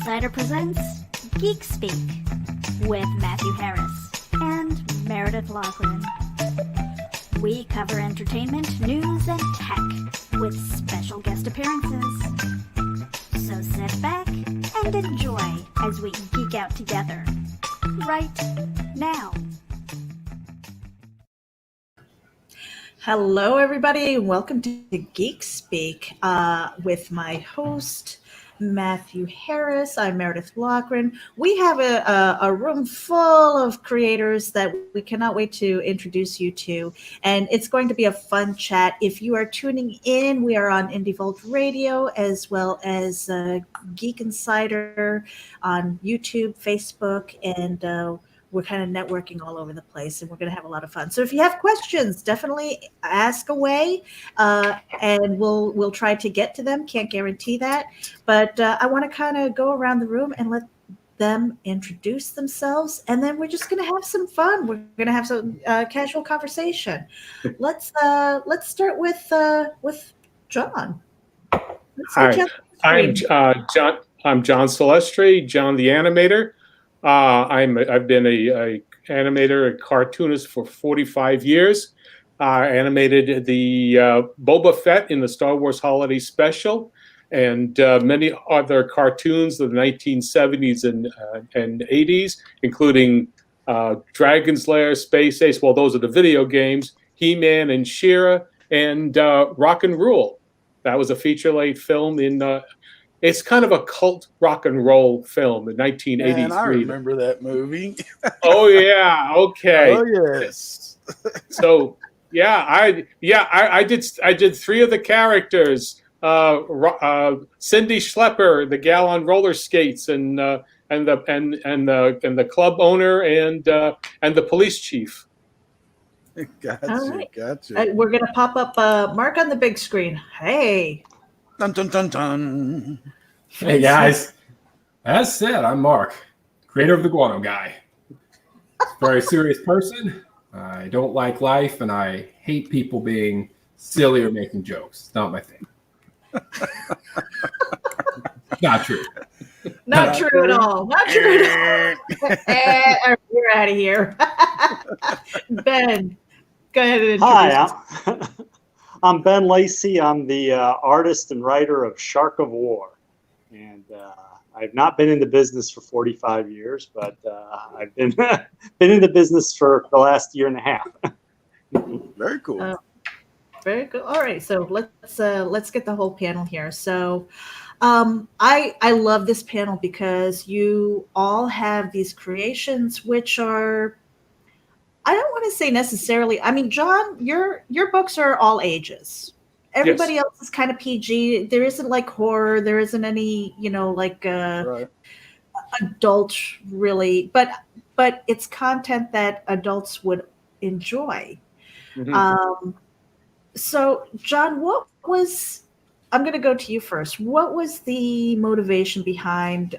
Insider presents Geek Speak with Matthew Harris and Meredith Loughran. We cover entertainment, news, and tech with special guest appearances. So sit back and enjoy as we geek out together right now. Hello, everybody, and welcome to Geek Speak with my host, Matthew Harris. I'm Meredith Loughran. We have a room full of creators that we cannot wait to introduce you to, and it's going to be a fun chat. If you are tuning in, we are on IndieGoGo Radio as well as Geek Insider on YouTube, Facebook, and we're kind of networking all over the place, and we're going to have a lot of fun. So if you have questions, definitely ask away, and we'll try to get to them. Can't guarantee that, but I want to kind of go around the room and let them introduce themselves, and then we're just going to have some fun. We're going to have some casual conversation. Let's start with John. Hi, I'm John. I'm John Celestri, John the animator. I've been a animator, a cartoonist for 45 years. Animated the Boba Fett in the Star Wars Holiday Special, and many other cartoons of the 1970s and 80s, including Dragon's Lair, Space Ace. Well, those are the video games. He-Man and She-Ra, and Rock and Rule. That was a feature-length film in. It's kind of a cult rock and roll film in 1983. And I remember that movie. Oh yeah, okay. Oh yes. So I did three of the characters. Cindy Schlepper, the gal on roller skates, and the club owner, and the police chief. Gotcha. Right. Gotcha. We're gonna pop up Mark on the big screen. Hey. Dun dun dun dun. Hey guys, as said, I'm Mark, creator of the Guano Guy. Very serious person. I don't like life, and I hate people being silly or making jokes. It's not my thing. Not true. Not true at all. Not true at all. We're out of here. Ben, go ahead and introduce Hi, I'm Ben Lacy. I'm the artist and writer of Shark of War. And I've not been in the business for 45 years, but I've been in the business for the last year and a half. Very cool. Very good. All right, so let's get the whole panel here. So I love this panel because you all have these creations which are, I don't want to say necessarily, I mean, John, your books are all ages. Everybody Yes. else is kind of PG. There isn't like horror. There isn't any, Right. adult really, but it's content that adults would enjoy. Mm-hmm. So John, I'm going to go to you first. What was the motivation behind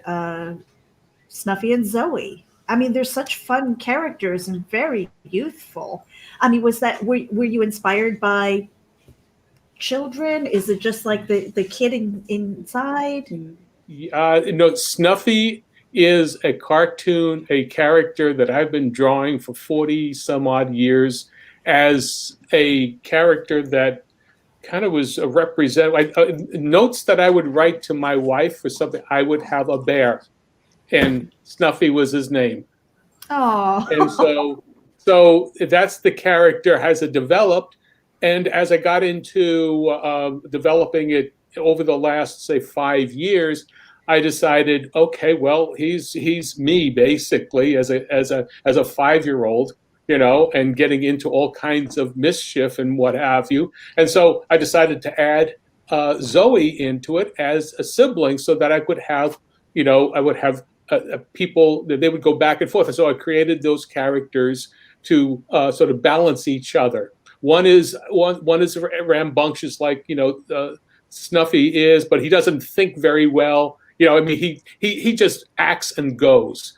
Snuffy and Zoey? I mean, they're such fun characters and very youthful. I mean, were you inspired by children? Is it just like the kid inside? No, Snuffy is a character that I've been drawing for 40 some odd years as a character that kind of was a notes that I would write to my wife for something. I would have a bear, and Snuffy was his name. Oh, And so that's the character as it developed. And as I got into developing it over the last, say, 5 years, I decided, okay, well, he's me basically as a 5-year-old, and getting into all kinds of mischief and what have you. And so I decided to add Zoey into it as a sibling, so that I would have people that they would go back and forth. And so I created those characters to sort of balance each other. One is rambunctious, like Snuffy is, but he doesn't think very well. He just acts and goes.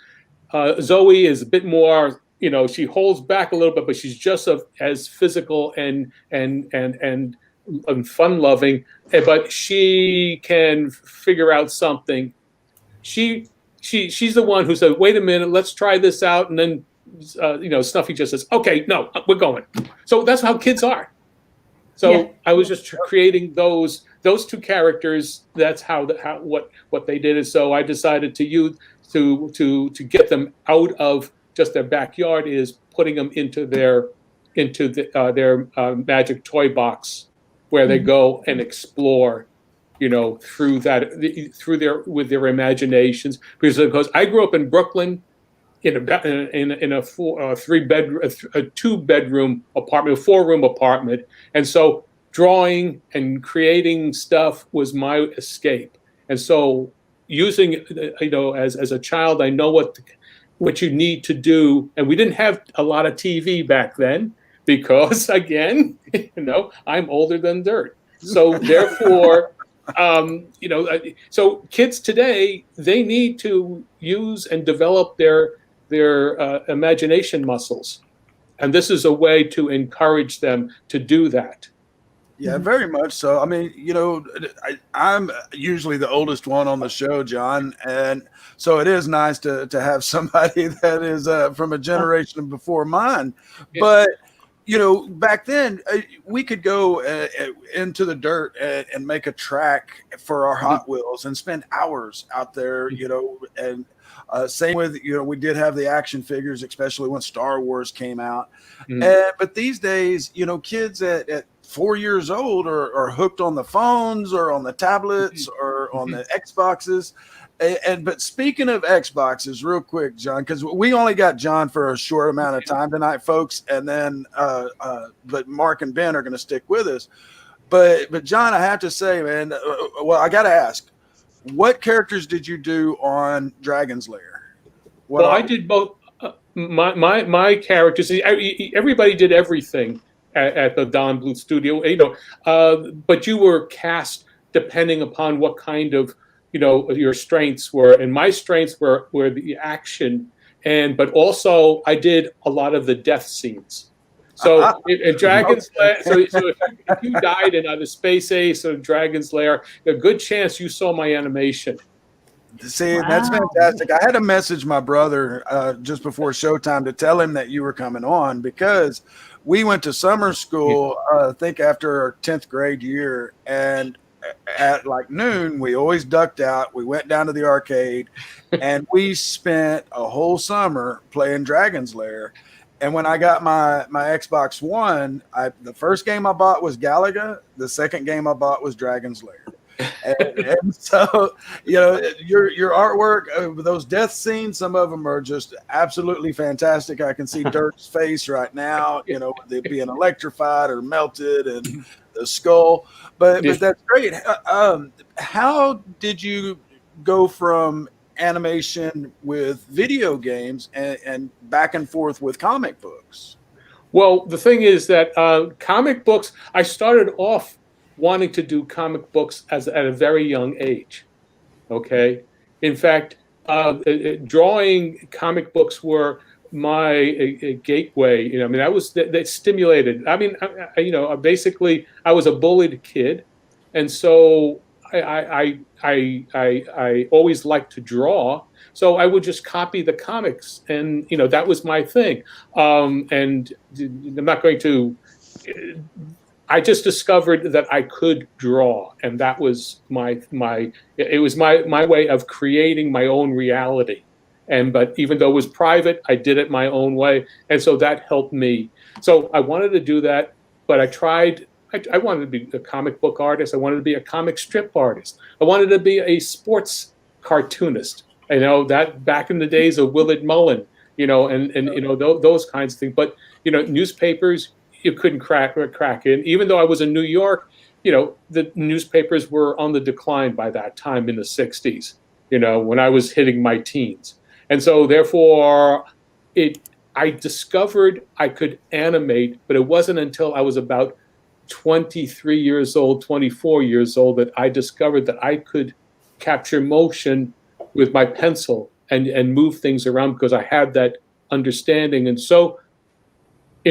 Zoey is a bit more, she holds back a little bit, but she's just as physical and fun loving. But she can figure out something. she's the one who said, "Wait a minute, let's try this out," and then Snuffy just says, "Okay, no, we're going." So that's how kids are. So I was just creating those two characters. That's what they did. And so I decided to get them out of just their backyard is putting them into their magic toy box, where they go and explore, through their imaginations. Because I grew up in Brooklyn in a 2-bedroom apartment, a 4-room apartment, and so drawing and creating stuff was my escape. And so using, as a child, I know what you need to do. And we didn't have a lot of TV back then because, again, I'm older than dirt. So therefore, so kids today, they need to use and develop their imagination muscles. And this is a way to encourage them to do that. Yeah, very much so. I mean, I'm usually the oldest one on the show, John. And so it is nice to have somebody that is from a generation before mine. Yeah. But, back then we could go into the dirt and make a track for our Hot Wheels and spend hours out there, and same with, we did have the action figures, especially when Star Wars came out. But these days, kids at 4 years old are hooked on the phones or on the tablets or on the Xboxes. But speaking of Xboxes, real quick, John, because we only got John for a short amount of time tonight, folks, and then but Mark and Ben are going to stick with us. But John, I have to say, man, I got to ask, what characters did you do on Dragon's Lair? I did both. My characters. Everybody did everything at the Don Bluth studio, but you were cast depending upon what kind of your strengths were, and my strengths were the action, but also I did a lot of the death scenes. So in Dragon's Lair, so if you died in either Space Ace or Dragon's Lair, a good chance you saw my animation. See, that's fantastic. I had to message my brother just before showtime to tell him that you were coming on, because we went to summer school, I think after our 10th grade year, and at like noon, we always ducked out. We went down to the arcade, and we spent a whole summer playing Dragon's Lair. And when I got my Xbox One, the first game I bought was Galaga. The second game I bought was Dragon's Lair. And so, your artwork, those death scenes, some of them are just absolutely fantastic. I can see Dirk's face right now, they're being electrified or melted, and the skull. But that's great. How did you go from animation with video games and back and forth with comic books? Well, the thing is that comic books, I started off wanting to do comic books at a very young age. Okay. In fact, drawing comic books were my gateway. That was that stimulated. Basically, I was a bullied kid, and so I always liked to draw. So I would just copy the comics, and that was my thing. And I'm not going to. I just discovered that I could draw, and that was my way of creating my own reality. But even though it was private, I did it my own way, and so that helped me. So I wanted to do that, but I tried. I wanted to be a comic book artist. I wanted to be a comic strip artist. I wanted to be a sports cartoonist. That back in the days of Willard Mullen, and those kinds of things. But newspapers, you couldn't crack in. Even though I was in New York, the newspapers were on the decline by that time in the 60s, when I was hitting my teens. And so therefore I discovered I could animate, but it wasn't until I was about 23 years old, 24 years old, that I discovered that I could capture motion with my pencil and move things around, because I had that understanding. And so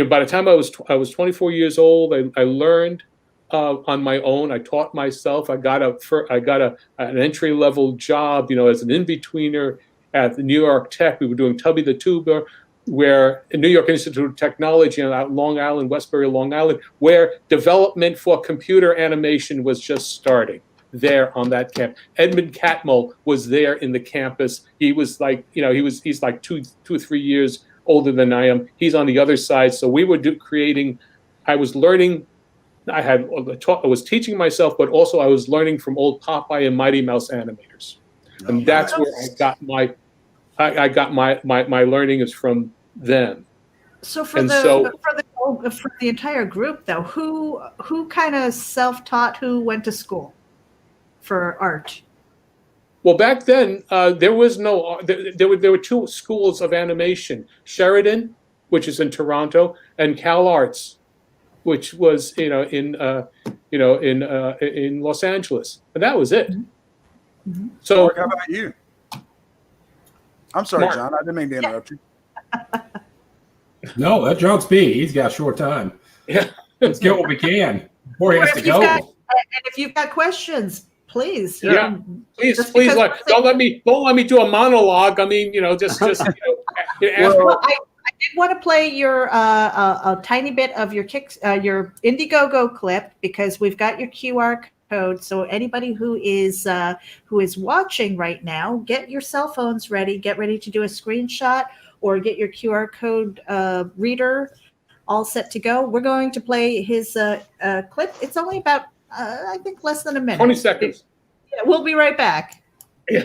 by the time I was 24 years old, I learned on my own. I taught myself. I got an entry level job, as an in-betweener at the New York Tech. We were doing Tubby the Tuber, where New York Institute of Technology on Long Island, Westbury, Long Island, where development for computer animation was just starting there on that camp. Edmund Catmull was there in the campus. He was like, he's like two or 3 years older than I am. He's on the other side. So we were creating. I was learning. I was teaching myself, but also I was learning from old Popeye and Mighty Mouse animators, and that's where I got my learning is from them. So for the entire group, though, who kind of self-taught, who went to school for art? Well, back then there was no. There were two schools of animation: Sheridan, which is in Toronto, and Cal Arts, which was in Los Angeles, and that was it. Mm-hmm. So, Mark, how about you? I'm sorry, Mark. John. I didn't mean to interrupt you. No, that John Speed. He's got short time. Yeah. Let's get what we can before he has to go. And if you've got questions, please. Please, don't let me do a monologue. I mean, just ask. Well, I did want to play your a tiny bit of your IndieGoGo clip, because we've got your QR code. So anybody who is watching right now, get your cell phones ready. Get ready to do a screenshot or get your QR code reader all set to go. We're going to play his clip. It's only about I think less than a minute. 20 seconds. Yeah, we'll be right back. Yeah.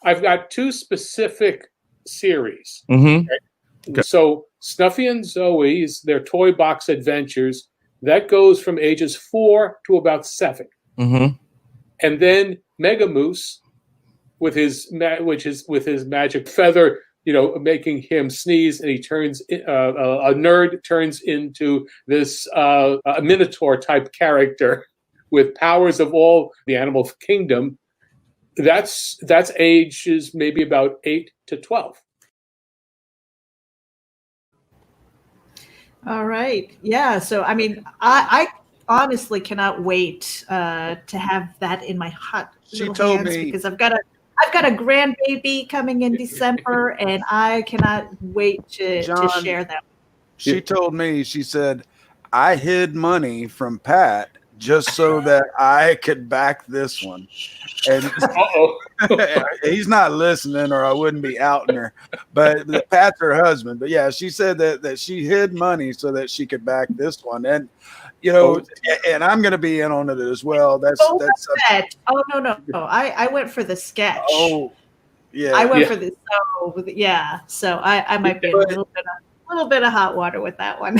I've got two specific series. Mm-hmm. Right? Okay. So Snuffy and Zoey's their Toy Box Adventures, that goes from ages 4 to about 7. Mm-hmm. And then Mega Moose with his magic feather, making him sneeze, and he turns a nerd turns into this a Minotaur type character with powers of all the animal kingdom. That's ages maybe about 8 to 12. All right. Yeah. So, I mean, I honestly cannot wait to have that in my hot little hands, because I've got a grandbaby coming in December, and I cannot wait to share that. She told me, she said, I hid money from Pat just so that I could back this one. And he's not listening, or I wouldn't be outing her. But Pat's her husband. But yeah, she said that she hid money so that she could back this one. And and I'm going to be in on it as well. That's Fett. Oh no! I went for the sketch. Oh, yeah. I went for the So I might be a little bit of hot water with that one.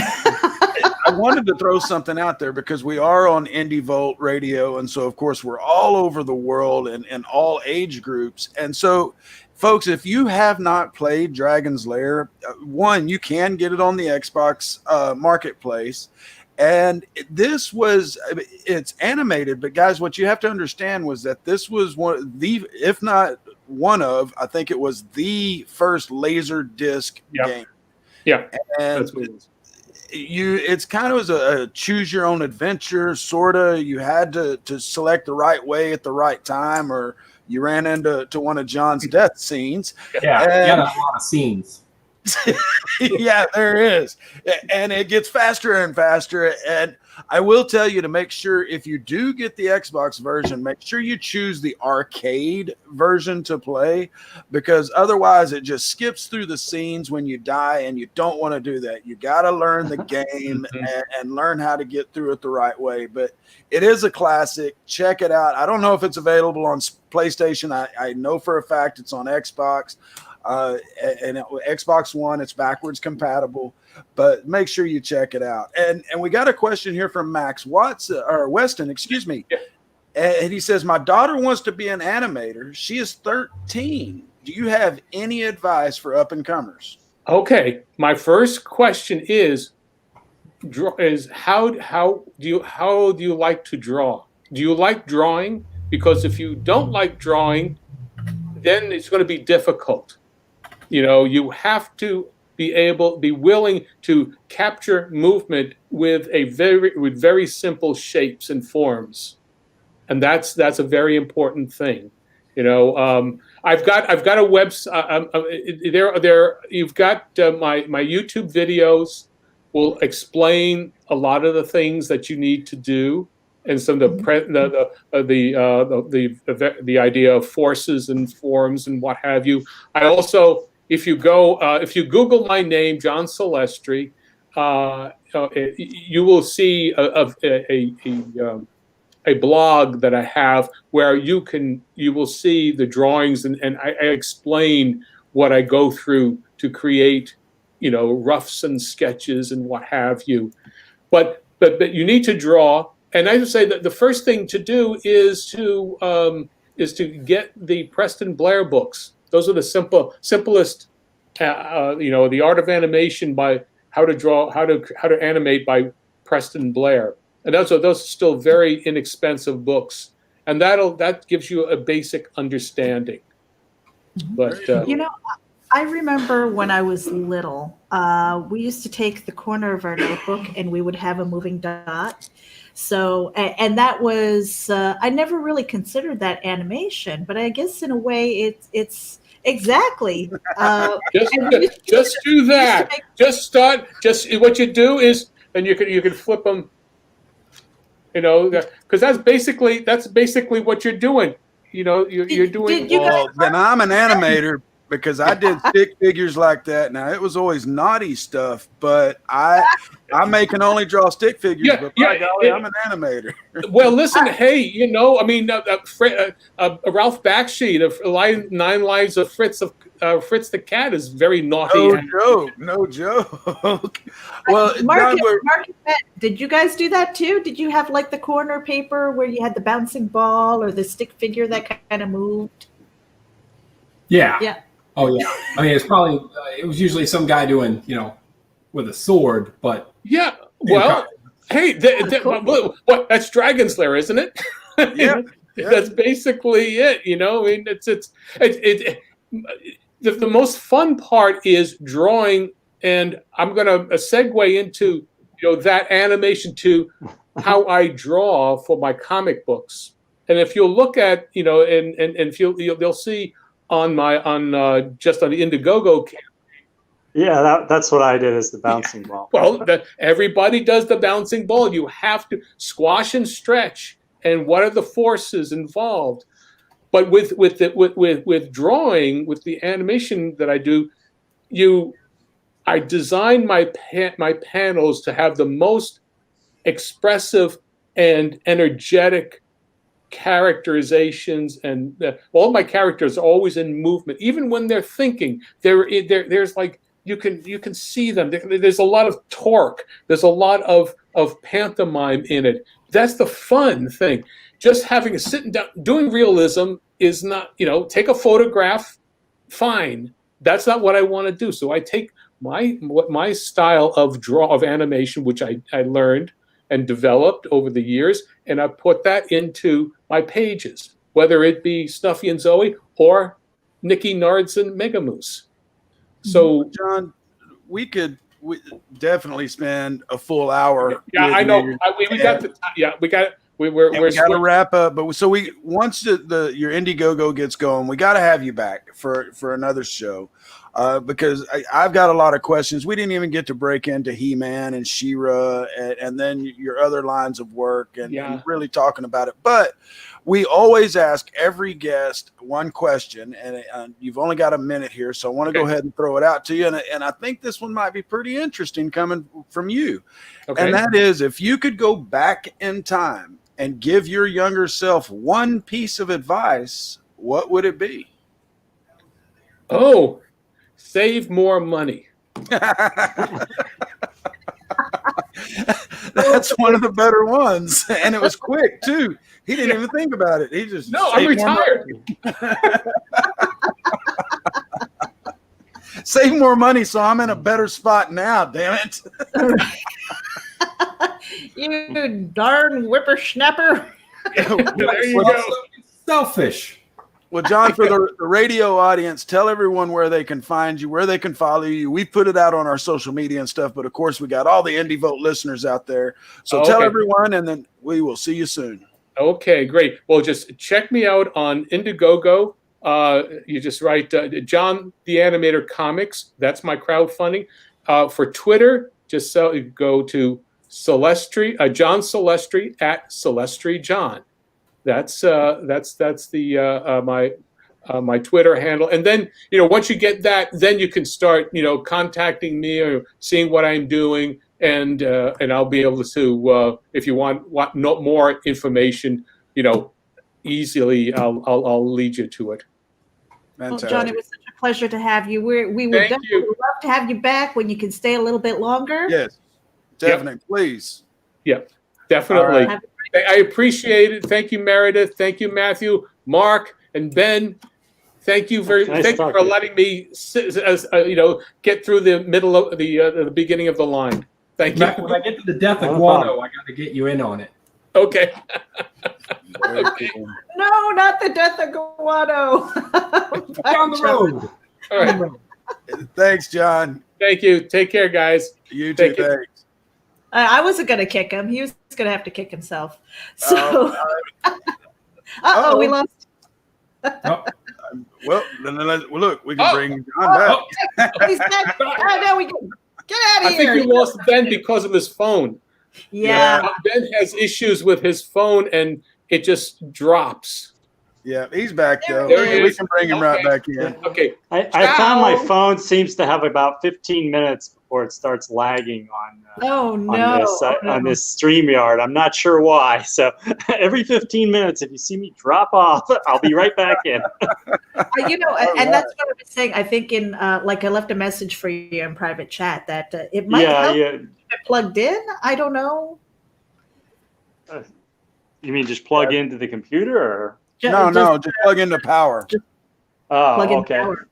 I wanted to throw something out there because we are on Indie Volt Radio, and so of course we're all over the world and all age groups. And so, folks, if you have not played Dragon's Lair, one, you can get it on the Xbox Marketplace. And it's animated, but guys, what you have to understand was that this was if not one of, I think it was the first laser disc game. Yeah. And that's what it is. It's kind of a choose your own adventure, sort of. You had to select the right way at the right time, or you ran into one of John's death scenes. Yeah, a lot of scenes. Yeah, there is. And it gets faster and faster. And I will tell you to make sure, if you do get the Xbox version, make sure you choose the arcade version to play, because otherwise it just skips through the scenes when you die, and you don't want to do that. You got to learn the game and learn how to get through it the right way. But it is a classic. Check it out. I don't know if it's available on PlayStation. I know for a fact it's on Xbox. And Xbox One, it's backwards compatible, but make sure you check it out. And we got a question here from Max Weston, excuse me. Yeah. And he says, my daughter wants to be an animator. She is 13. Do you have any advice for up and comers? Okay, my first question is how do you like to draw? Do you like drawing? Because if you don't like drawing, then it's going to be difficult. You have to be willing to capture movement with very simple shapes and forms, and that's a very important thing. I've got a website. You've got my YouTube videos will explain a lot of the things that you need to do, and some of the idea of forces and forms and what have you. I also, if you Google my name, John Celestri, you will see a blog that I have where you will see the drawings, and I explain what I go through to create, roughs and sketches and what have you. But you need to draw, and I would say that the first thing to do is to get the Preston Blair books. Those are the simplest, the Art of Animation by how to animate by Preston Blair. And those are still very inexpensive books, and that gives you a basic understanding. But I remember when I was little, we used to take the corner of our notebook and we would have a moving dot. So, and that was I never really considered that animation, but I guess in a way it's exactly. Just do that. Just what you do is, and you can flip them. Because that's basically what you're doing. You're doing. Then I'm an animator because I did stick figures like that. Now it was always naughty stuff, but I can only draw stick figures. But by golly, I'm an animator. Well, listen, hey, Ralph Bakshi, the 9 Lives of Fritz the Cat is very naughty. No joke. Well, Mark, did you guys do that too? Did you have like the corner paper where you had the bouncing ball or the stick figure that kind of moved? Yeah. Yeah. Oh yeah. I mean, it was usually some guy doing, with a sword, but yeah. Well, hey, that's Dragon's Lair, isn't it? Yeah. That's basically it. I mean, the most fun part is drawing, and I'm going to segue into that animation to how I draw for my comic books. And if you'll look at and if you'll see on the IndieGoGo campaign. Yeah, that's what I did, is the bouncing ball. Well, everybody does the bouncing ball. You have to squash and stretch, and what are the forces involved? But with drawing, with the animation that I do, I design my panels to have the most expressive and energetic characterizations, and all my characters are always in movement, even when they're thinking. There's like you can see them. There's a lot of torque. There's a lot of pantomime in it. That's the fun thing. Just having sitting down doing realism is not, take a photograph, fine. That's not what I want to do. So I take my style of animation, which I learned and developed over the years, and I put that into my pages, whether it be Snuffy and Zoey or Nicky Nards and Mega Moose. So, John, we definitely spend a full hour. Yeah, I know. We got the. Yeah, we got it. We got to wrap up, but so once your IndieGoGo gets going, we got to have you back for another show, because I've got a lot of questions. We didn't even get to break into He-Man and She-Ra and then your other lines of work and really talking about it. But we always ask every guest one question, and you've only got a minute here, so I want to go ahead and throw it out to you. And I think this one might be pretty interesting coming from you. Okay. And that is, if you could go back in time and give your younger self one piece of advice, what would it be? Oh, save more money. That's one of the better ones. And it was quick, too. He didn't even think about it. He just I'm retired. Save more money, so I'm in a better spot now, damn it. You darn whippersnapper. There you go. Selfish. Well, John, for the radio audience, tell everyone where they can find you, where they can follow you. We put it out on our social media and stuff, but of course, we got all the Indie Vote listeners out there. So tell everyone, and then we will see you soon. Okay, great. Well, just check me out on IndieGoGo. You just write John the Animator Comics. That's my crowdfunding. For Twitter, just go to Celestri, John Celestri at Celestri John. That's the my Twitter handle. And then, once you get that, then you can start, contacting me or seeing what I'm doing, and I'll be able to, if you want more information, easily, I'll lead you to it. Well, John, it was such a pleasure to have you. We would definitely love to have you back when you can stay a little bit longer. Yes, definitely, yep. Please. Yep, definitely. Right. I appreciate it. Thank you, Meredith. Thank you, Matthew, Mark, and Ben. Thank you for letting me, get through the middle of the beginning of the line. Thank you. When I get to the death of Guano, I got to get you in on it. Okay. Okay. No, not the death of Guano. Down the road. All right. Thanks, John. Thank you. Take care, guys. You too. Thanks. I wasn't going to kick him. He was going to have to kick himself. So, we lost. Well, look, we can bring John back. He's back. Now we can get out of here. I think we lost Ben because of his phone. Yeah. Ben has issues with his phone, and it just drops. Yeah, he's back though. We can bring him right back in. Okay. I found my phone seems to have about 15 minutes before it starts lagging on this StreamYard. I'm not sure why. So every 15 minutes, if you see me drop off, I'll be right back in. And that's what I was saying. I think I left a message for you in private chat that it might help if it plugged in. I don't know. You mean just plug into the computer, or? No, just plug into power. Plug in power.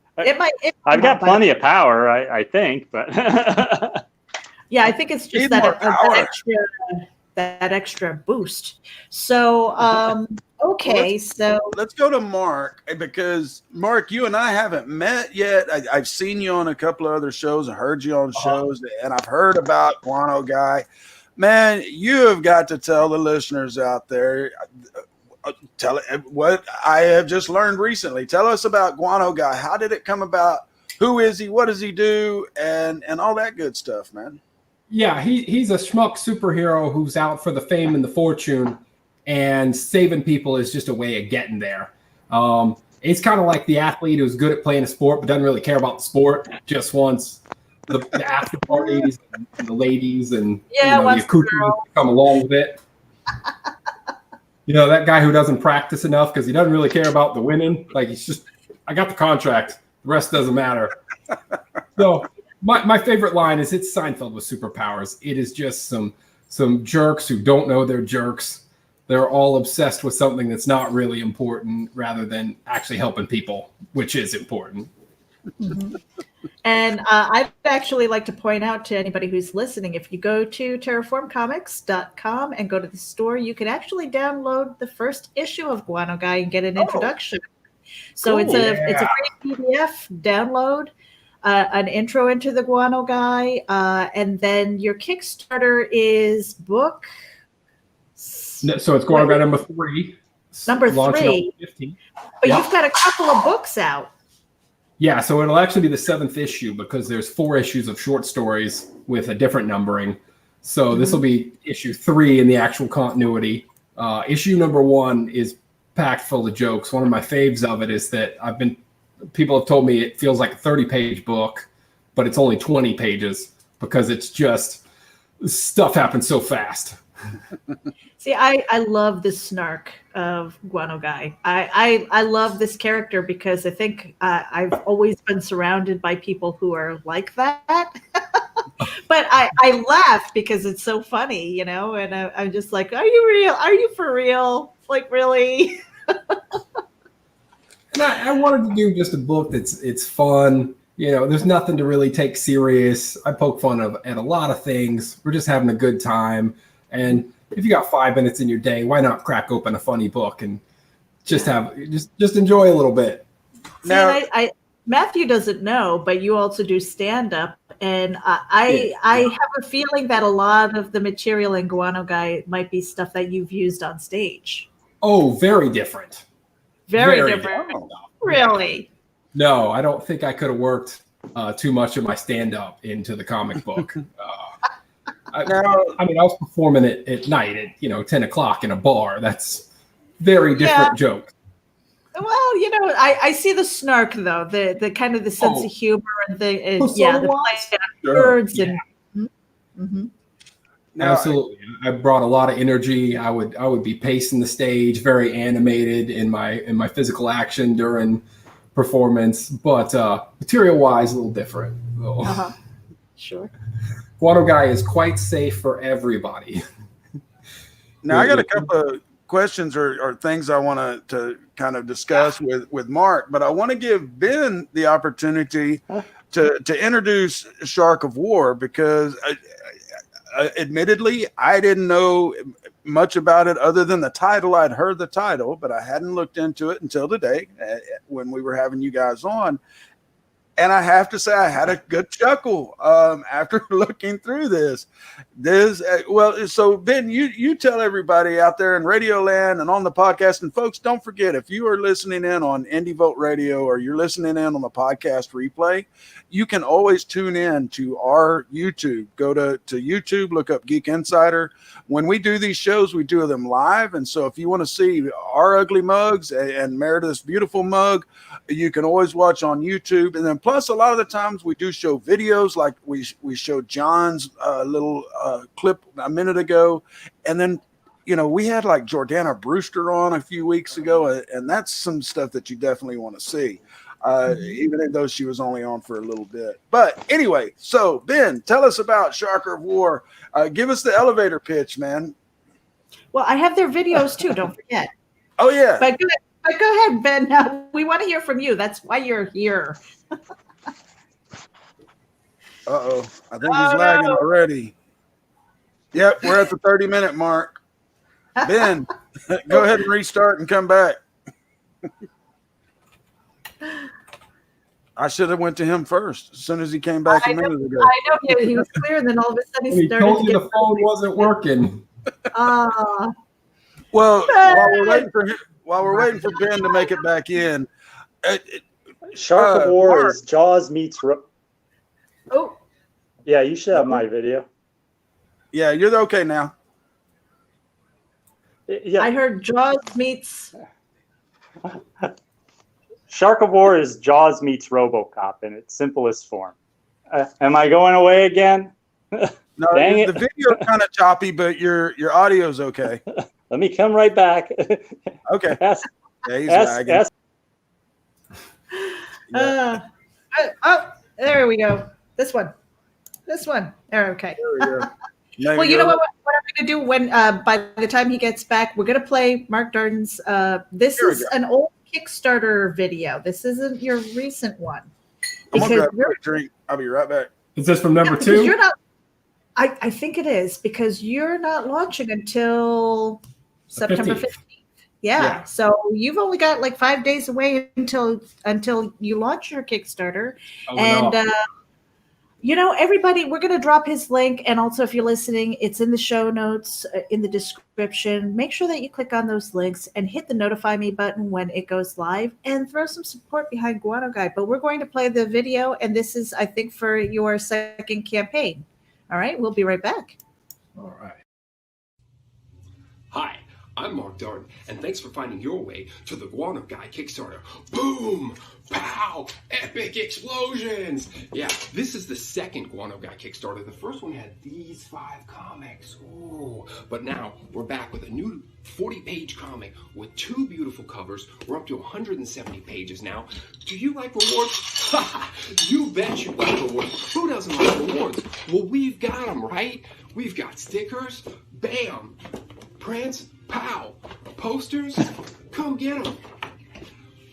I've got plenty of power, I think, but yeah, I think it's just that extra boost. So, okay, so let's go to Mark, because Mark, you and I haven't met yet. I've seen you on a couple of other shows and heard you on shows, and I've heard about Guano Guy. Man, you have got to tell the listeners out there. Tell it what I have just learned recently. Tell us about Guano Guy. How did it come about? Who is he? What does he do? And all that good stuff, man. Yeah, he's a schmuck superhero who's out for the fame and the fortune, and saving people is just a way of getting there. It's kind of like the athlete who's good at playing a sport but doesn't really care about the sport, just wants the after parties and the ladies and the accoutrements to come along with it. That guy who doesn't practice enough because he doesn't really care about the winning. Like, he's just, I got the contract. The rest doesn't matter. So my favorite line is, it's Seinfeld with superpowers. It is just some jerks who don't know they're jerks. They're all obsessed with something that's not really important rather than actually helping people, which is important. Mm-hmm. And I'd actually like to point out to anybody who's listening, if you go to terraformcomics.com and go to the store, you can actually download the first issue of Guano Guy and get an introduction. So cool. It's a free PDF download, an intro into the Guano Guy, and then your Kickstarter is book. So it's Guano Guy number 3. Number 3. But you've got a couple of books out. Yeah, so it'll actually be the 7th issue because there's 4 issues of short stories with a different numbering. So this will be issue 3 in the actual continuity. Issue number 1 is packed full of jokes. One of my faves of it is that people have told me it feels like a 30-page book, but it's only 20 pages because it's just, stuff happens so fast. See, I love the snark of Guano Guy. I love this character because I think I've always been surrounded by people who are like that. But I laugh because it's so funny, and I'm just like, are you real? Are you for real? Like, really? And I wanted to do just a book it's fun. There's nothing to really take serious. I poke fun at a lot of things. We're just having a good time. And if you got 5 minutes in your day, why not crack open a funny book and just enjoy a little bit. Now, Matthew doesn't know, but you also do stand up, and I have a feeling that a lot of the material in Guano Guy might be stuff that you've used on stage. Oh, very different. Very different. Really? No, I don't think I could have worked too much of my stand up into the comic book. I was performing it at night at 10 o'clock in a bar. That's very different joke. Well, I see the snark though, the kind of the sense of humor and the play on words and. Mm-hmm. Now, absolutely, I brought a lot of energy. I would be pacing the stage, very animated in my physical action during performance, but material wise, a little different. Sure. Guano Guy is quite safe for everybody. Now, I got a couple of questions or things I want to kind of discuss with Mark, but I want to give Ben the opportunity to introduce Shark of War, because admittedly, I didn't know much about it other than the title. I'd heard the title, but I hadn't looked into it until today when we were having you guys on. And I have to say, I had a good chuckle after looking through this. So Ben, you tell everybody out there in Radio Land and on the podcast, and folks, don't forget, if you are listening in on Indie Vote Radio or you're listening in on the podcast replay, you can always tune in to our YouTube. Go to YouTube, look up Geek Insider. When we do these shows, we do them live. And so if you want to see our ugly mugs and Meredith's beautiful mug, you can always watch on YouTube. And then plus, a lot of the times we do show videos, like we showed John's little clip a minute ago. And then, we had like Jordana Brewster on a few weeks ago, and that's some stuff that you definitely want to see. Even though she was only on for a little bit. But anyway, so Ben, tell us about Shark of War. Give us the elevator pitch, man. Well, I have their videos too, don't forget. Oh, yeah. But go ahead, Ben. Now, we want to hear from you. That's why you're here. Uh-oh. I think he's lagging already. Yep, we're at the 30-minute mark. Ben, go ahead and restart and come back. I should have went to him first as soon as he came back a minute ago. I know he was clear, and then all of a sudden he started. Told you the phone wasn't working. Well, while we're waiting for Ben to make it back in, Shark of War Mark. is Jaws meets. Oh, yeah, you should have my video. Yeah, you're okay now. Yeah, I heard Jaws meets. Shark of War is Jaws meets RoboCop in its simplest form. Am I going away again? No, Dang the video's kind of choppy, but your audio's okay. Let me come right back. Okay. Yeah, he's lagging. There we go. This one. There, okay. There we go. Well, you know what I'm going to do when by the time he gets back, we're going to play Mark Darden's. This is an old Kickstarter video. This isn't your recent one. I'm going to grab a drink. I'll be right back. Is this from number 2? You're not. I think it is, because you're not launching until September 15th. Yeah. So you've only got like 5 days away until you launch your Kickstarter. Everybody, we're going to drop his link. And also, if you're listening, it's in the show notes, in the description. Make sure that you click on those links and hit the notify me button when it goes live, and throw some support behind Guano Guy. But we're going to play the video, and this is, I think, for your second campaign. All right, we'll be right back. All right. Hi, I'm Mark Darden, and thanks for finding your way to the Guano Guy Kickstarter. Boom! Pow! Epic explosions! Yeah, this is the second Guano Guy Kickstarter. The first one had these 5 comics. Ooh. But now we're back with a new 40-page comic with 2 beautiful covers. We're up to 170 pages now. Do you like rewards? You bet you like rewards. Who doesn't like rewards? Well, we've got them, right? We've got stickers. Bam! Prints. Pow! Posters. Come get them.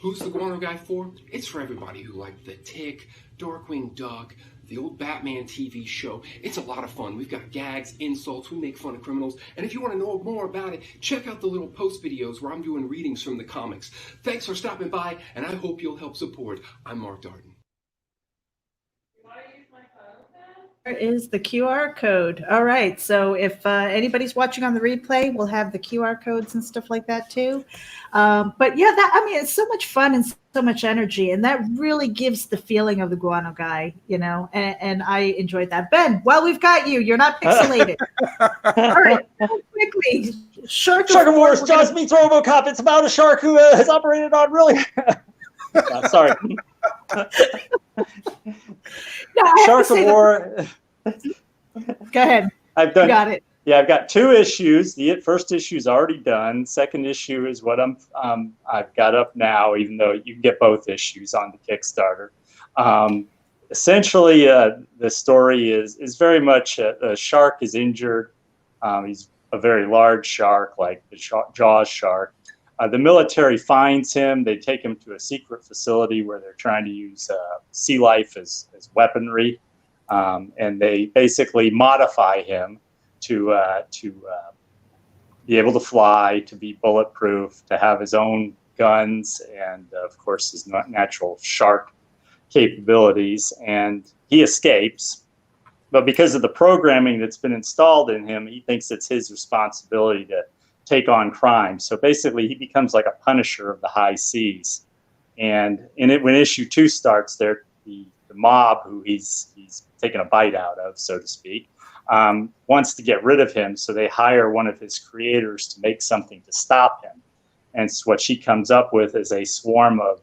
Who's the Guano Guy for? It's for everybody who liked The Tick, Darkwing Duck, the old Batman TV show. It's a lot of fun. We've got gags, insults, we make fun of criminals. And if you want to know more about it, check out the little post videos where I'm doing readings from the comics. Thanks for stopping by, and I hope you'll help support. I'm Mark Darden. There is the QR code. All right. So if anybody's watching on the replay, we'll have the QR codes and stuff like that too. But yeah, it's so much fun and so much energy, and that really gives the feeling of the Guano Guy, and I enjoyed that. Ben, while we've got you, you're not pixelated. All right, quickly. Shark of War just meets RoboCop. It's about a shark who has operated on really... sorry. Shark of War. Go ahead. Got it. Yeah, I've got 2 issues. The first issue is already done. Second issue is what I've got up now, even though you can get both issues on the Kickstarter. Essentially, the story is very much a shark is injured. He's a very large shark, like the Jaws shark. The military finds him. They take him to a secret facility where they're trying to use sea life as weaponry, and they basically modify him to be able to fly, to be bulletproof, to have his own guns, and of course his natural shark capabilities. And he escapes, but because of the programming that's been installed in him, he thinks it's his responsibility to take on crime. So basically he becomes like a punisher of the high seas. And when issue 2 starts, the mob who he's taken a bite out of, so to speak, wants to get rid of him. So they hire one of his creators to make something to stop him. And so what she comes up with is a swarm of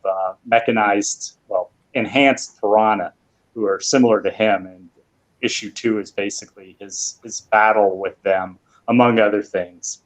enhanced piranha who are similar to him. And issue 2 is basically his battle with them, among other things.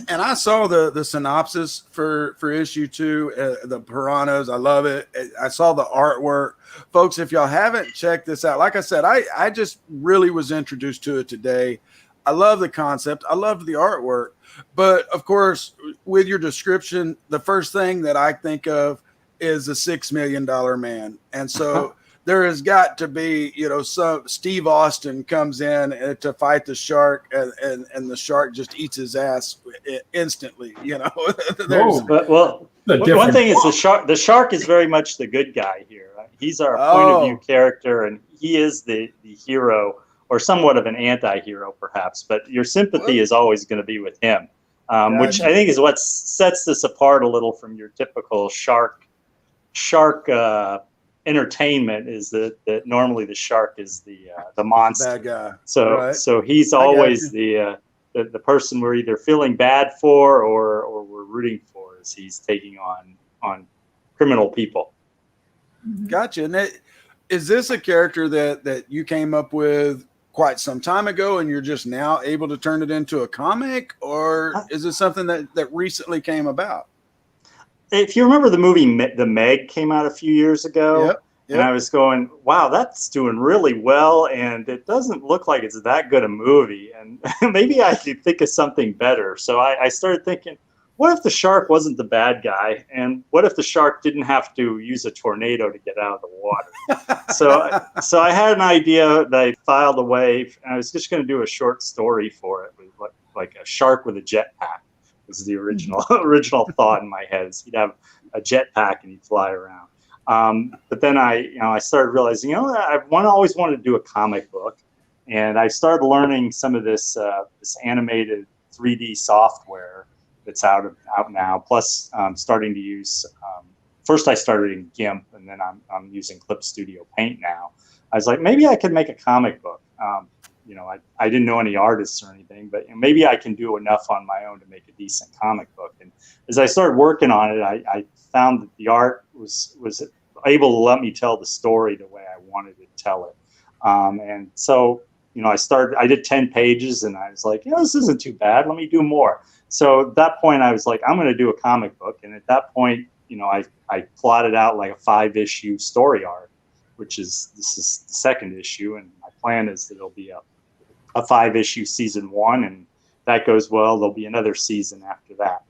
And I saw the synopsis for issue 2, the piranhas. I love it. I saw the artwork. Folks, if y'all haven't checked this out, like I said, I just really was introduced to it today. I love the concept. I love the artwork. But of course, with your description, the first thing that I think of is a $6 million man. And so there has got to be, some Steve Austin comes in to fight the shark, and the shark just eats his ass instantly. Well, one thing is the shark is very much the good guy here. He's our point of view character, and he is the hero, or somewhat of an anti-hero, perhaps. But your sympathy is always going to be with him, which I think is what sets this apart a little from your typical shark entertainment, is that normally the shark is the monster. Bad guy. So he's always the person we're either feeling bad for or we're rooting for, as he's taking on criminal people. Gotcha. And is this a character that you came up with quite some time ago and you're just now able to turn it into a comic, or is it something that recently came about? If you remember the movie The Meg came out a few years ago, Yep. And I was going, wow, that's doing really well, and it doesn't look like it's that good a movie, and maybe I could think of something better. So I started thinking, what if the shark wasn't the bad guy, and what if the shark didn't have to use a tornado to get out of the water? So I had an idea that I filed away, and I was just going to do a short story for it, with like a shark with a jetpack. Was the original thought in my head. Is he'd have a jetpack and he'd fly around. But then I started realizing, I've always wanted to do a comic book, and I started learning some of this animated 3D software that's out now. Plus, starting to use. First, I started in GIMP, and then I'm using Clip Studio Paint now. I was like, maybe I could make a comic book. I didn't know any artists or anything, but maybe I can do enough on my own to make a decent comic book. And as I started working on it, I found that the art was able to let me tell the story the way I wanted to tell it. And so, I did 10 pages, and I was like, this isn't too bad. Let me do more. So at that point, I was like, I'm going to do a comic book. And at that point, I plotted out like a 5-issue story arc, this is the second issue. And my plan is that it'll be a 5-issue season 1. And if that goes well, there'll be another season after that.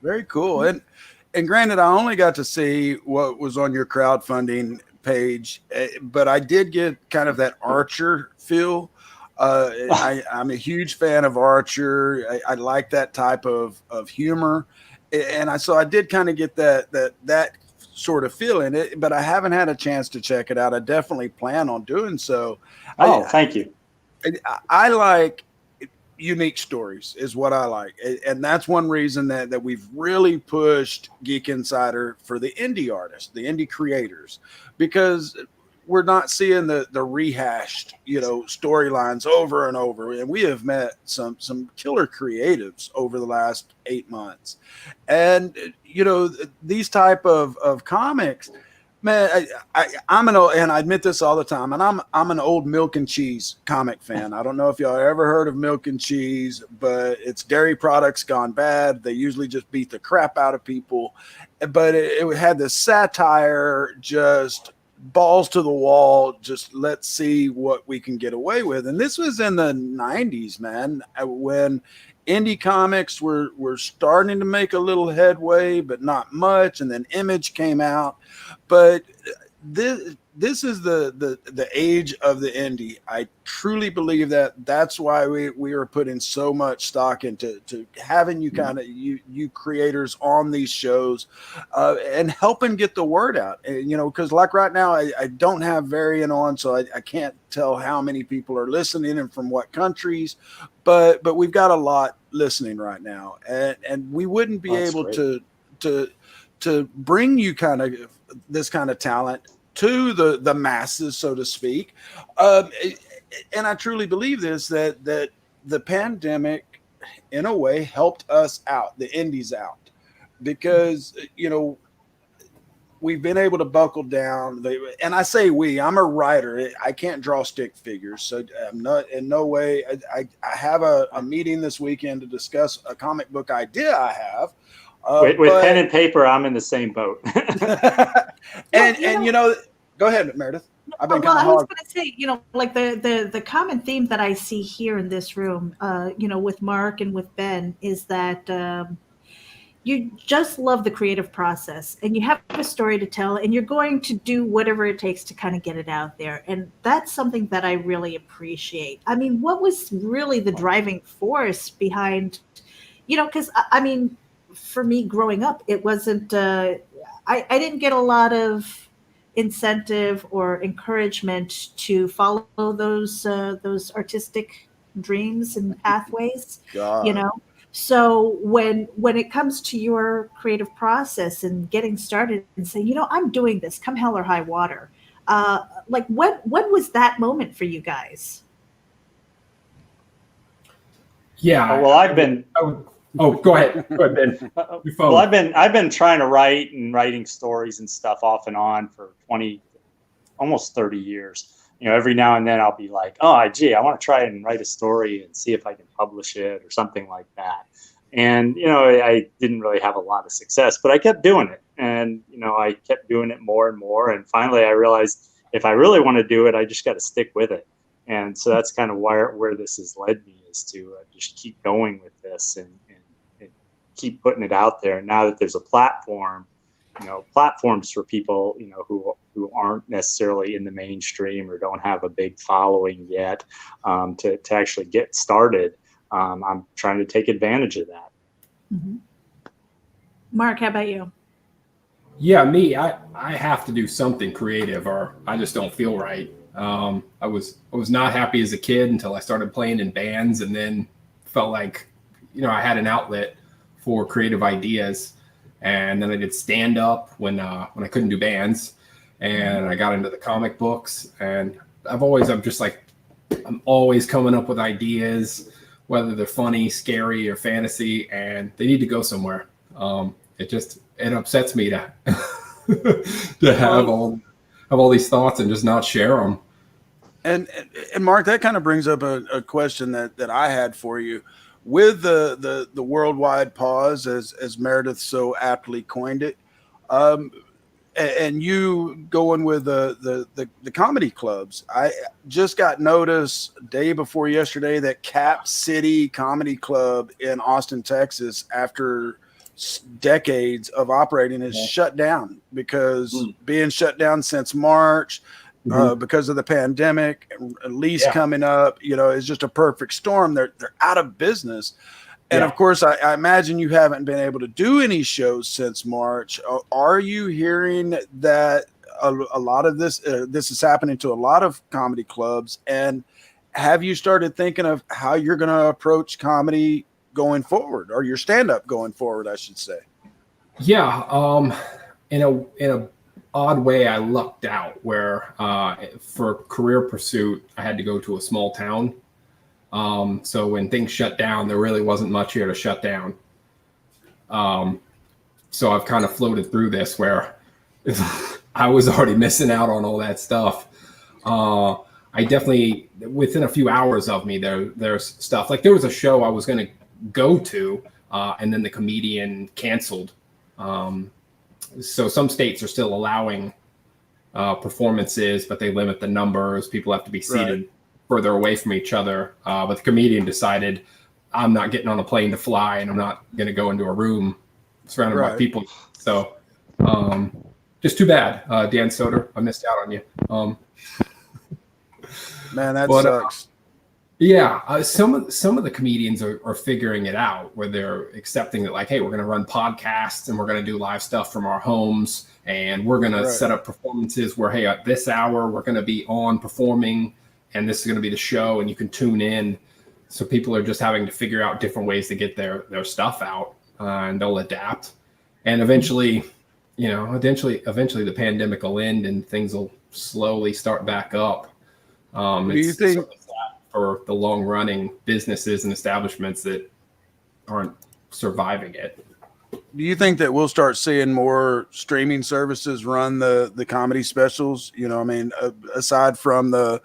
Very cool. And granted, I only got to see what was on your crowdfunding page, but I did get kind of that Archer feel. I'm a huge fan of Archer. I like that type of humor, and so I did kind of get that sort of feel in it, but I haven't had a chance to check it out. I definitely plan on doing so. Thank you. I like unique stories is what I like. And that's one reason that we've really pushed Geek Insider for the indie artists, the indie creators, because we're not seeing the rehashed, storylines over and over. And we have met some killer creatives over the last 8 months. And, these type of comics, man, I'm an old, and I admit this all the time, and I'm an old Milk and Cheese comic fan. I don't know if y'all ever heard of Milk and Cheese, but it's dairy products gone bad. They usually just beat the crap out of people, but it had this satire, just balls to the wall, just let's see what we can get away with. And this was in the 90s, man, when indie comics were starting to make a little headway, but not much. And then Image came out. But this is the age of the indie. I truly believe that's why we are putting so much stock into having you kind of you creators on these shows and helping get the word out. And, because like right now I don't have Variant on, so I can't tell how many people are listening and from what countries, but we've got a lot listening right now, and we wouldn't be able to bring you kind of this kind of talent to the masses, so to speak. And I truly believe this, that the pandemic in a way helped us out, the indies out, because, we've been able to buckle down. And I say I'm a writer. I can't draw stick figures. So I'm not in no way. I have a meeting this weekend to discuss a comic book idea I have. With pen and paper, I'm in the same boat. and go ahead, Meredith. I've been I was going to say, like the common theme that I see here in this room, with Mark and with Ben, is that you just love the creative process, and you have a story to tell, and you're going to do whatever it takes to kind of get it out there. And that's something that I really appreciate. I mean, what was really the driving force behind, because for me growing up, it wasn't, I didn't get a lot of incentive or encouragement to follow those artistic dreams and pathways, So when it comes to your creative process and getting started and saying, I'm doing this, come hell or high water, like what was that moment for you guys? Yeah. Well, go ahead. Go ahead, Ben. Well, I've been trying to write and writing stories and stuff off and on for almost 30 years. Every now and then I'll be like, I want to try and write a story and see if I can publish it or something like that. And, I didn't really have a lot of success, but I kept doing it. And, I kept doing it more and more. And finally I realized if I really want to do it, I just got to stick with it. And so that's kind of where this has led me, is to just keep going with this and keep putting it out there. And now that there's a platform, platforms for people, who aren't necessarily in the mainstream or don't have a big following yet, to actually get started. I'm trying to take advantage of that. Mm-hmm. Mark, how about you? Yeah, me, I have to do something creative or I just don't feel right. I was not happy as a kid until I started playing in bands, and then felt like, I had an outlet for creative ideas. And then I did stand up when I couldn't do bands, and I got into the comic books, and I'm always coming up with ideas, whether they're funny, scary, or fantasy, and they need to go somewhere. It upsets me to to have all these thoughts and just not share them. And Mark, that kind of brings up a question that I had for you. With the worldwide pause, as Meredith so aptly coined it, and you going with the comedy clubs, I just got notice day before yesterday that Cap City Comedy Club in Austin, Texas, after decades of operating is shut down because being shut down since March because of the pandemic, lease coming up, is just a perfect storm. They're out of business. And of course, I imagine you haven't been able to do any shows since March. Are you hearing that a lot of this is happening to a lot of comedy clubs? And have you started thinking of how you're going to approach comedy going forward, or your stand-up going forward, I should say? Yeah. In a odd way, I lucked out where for career pursuit, I had to go to a small town. So when things shut down, there really wasn't much here to shut down. So I've kind of floated through this where I was already missing out on all that stuff. I definitely, within a few hours of me, there's stuff. Like there was a show I was going to go to, and then the comedian canceled. So some states are still allowing performances, but they limit the numbers. People have to be seated further away from each other. But the comedian decided, I'm not getting on a plane to fly, and I'm not going to go into a room surrounded by people. So just too bad, Dan Soder. I missed out on you. Man, that sucks. Some of the comedians are figuring it out, where they're accepting that, like, hey, we're going to run podcasts and we're going to do live stuff from our homes, and we're going to set up performances where, hey, at this hour we're going to be on performing, and this is going to be the show, and you can tune in. So people are just having to figure out different ways to get their stuff out, and they'll adapt. And eventually the pandemic will end and things will slowly start back up. Do you think for the long running businesses and establishments that aren't surviving it? Do you think that we'll start seeing more streaming services run the comedy specials? Aside from the,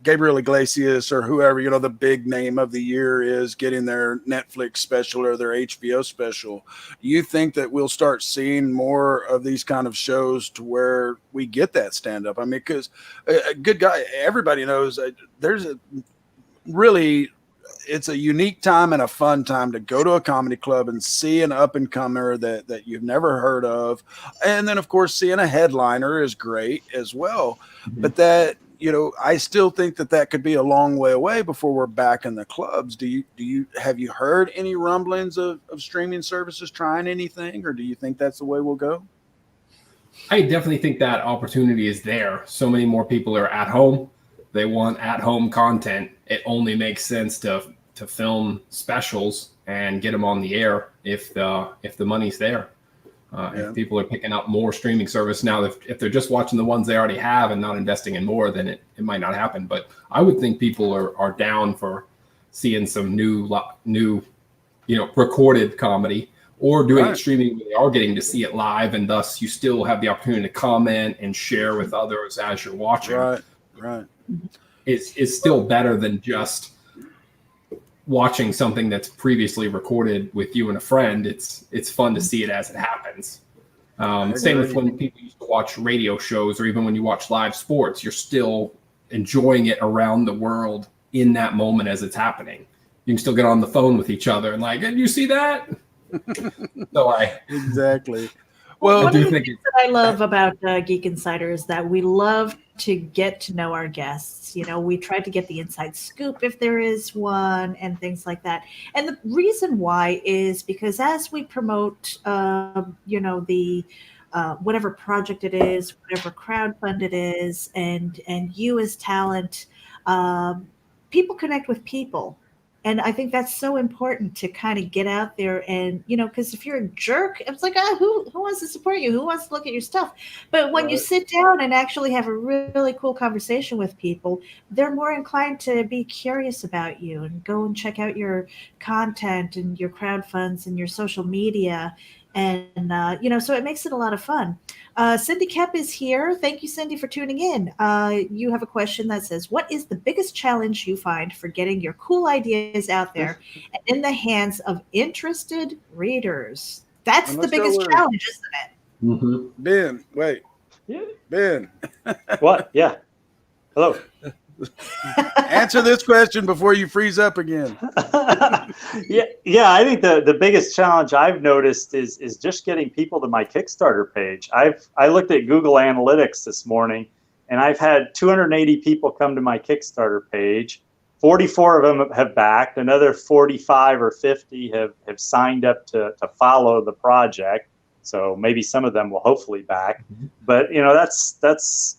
Gabriel Iglesias or whoever, the big name of the year is getting their Netflix special or their HBO special. Do you think that we'll start seeing more of these kind of shows to where we get that stand-up? I mean, because a good guy, everybody knows it's a unique time and a fun time to go to a comedy club and see an up-and-comer that you've never heard of. And then, of course, seeing a headliner is great as well. But that, I still think that could be a long way away before we're back in the clubs. Have you heard any rumblings of streaming services trying anything, or do you think that's the way we'll go? I definitely think that opportunity is there. So many more people are at home. They want at-home content. It only makes sense to film specials and get them on the air if the money's there. If people are picking up more streaming service now, if they're just watching the ones they already have and not investing in more, then it might not happen. But I would think people are down for seeing some new recorded comedy, or doing it streaming where they are getting to see it live, and thus you still have the opportunity to comment and share with others as you're watching. Right. It's still better than just watching something that's previously recorded with you and a friend. It's fun to see it as it happens. Same with when people used to watch radio shows, or even when you watch live sports, you're still enjoying it around the world in that moment as it's happening. You can still get on the phone with each other and like, did you see that? Exactly. Well, one of the things that I love about Geek Insider is that we love to get to know our guests. We try to get the inside scoop if there is one, and things like that. And the reason why is because as we promote, the whatever project it is, whatever crowdfund it is, and you as talent, people connect with people. And I think that's so important to kind of get out there and, because if you're a jerk, it's like, who wants to support you? Who wants to look at your stuff? But when you sit down and actually have a really cool conversation with people, they're more inclined to be curious about you and go and check out your content and your crowdfunds and your social media. And, so it makes it a lot of fun. Cindy Kep is here. Thank you, Cindy, for tuning in. You have a question that says, what is the biggest challenge you find for getting your cool ideas out there and in the hands of interested readers? That's the biggest challenge, isn't it? Mm-hmm. Ben, wait. Yeah. Ben. What? Yeah. Hello. Answer this question before you freeze up again. Yeah. I think the biggest challenge I've noticed is just getting people to my Kickstarter page. I looked at Google Analytics this morning, and I've had 280 people come to my Kickstarter page. 44 of them have backed. Another 45 or 50 have signed up to follow the project. So maybe some of them will hopefully back. But that's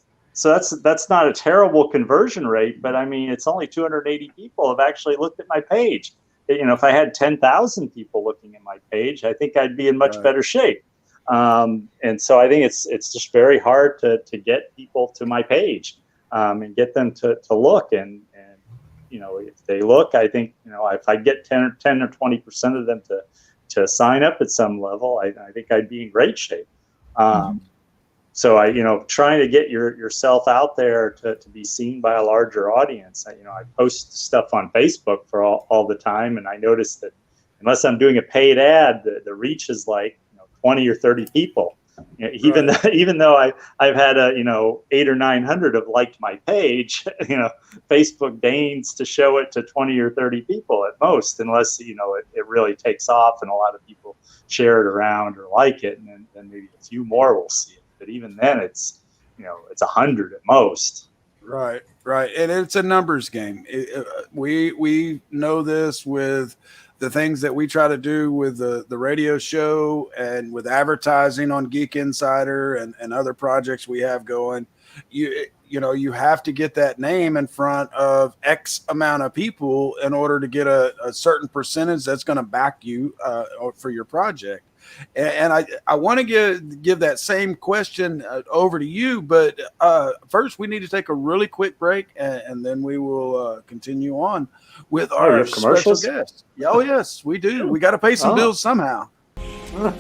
not a terrible conversion rate. But I mean, it's only 280 people have actually looked at my page. If I had 10,000 people looking at my page, I think I'd be in much better shape. And so I think it's just very hard to get people to my page and get them to look. And if they look, I think, if I get 10 or 20% of them to sign up at some level, I think I'd be in great shape. So trying to get yourself out there to be seen by a larger audience. I post stuff on Facebook for all the time, and I noticed that unless I'm doing a paid ad, the reach is like 20 or 30 people. Even though I've had 800 or 900 have liked my page, Facebook deigns to show it to 20 or 30 people at most, unless it really takes off and a lot of people share it around or like it, and then maybe a few more will see it. But even then, it's 100 at most. Right, and it's a numbers game. We know this with the things that we try to do with the radio show and with advertising on Geek Insider and other projects we have going. You have to get that name in front of X amount of people in order to get a certain percentage that's going to back you for your project. And I want to give that same question over to you, but first we need to take a really quick break, and then we will continue on with our special guest. Oh, yes, we do. We got to pay some bills somehow.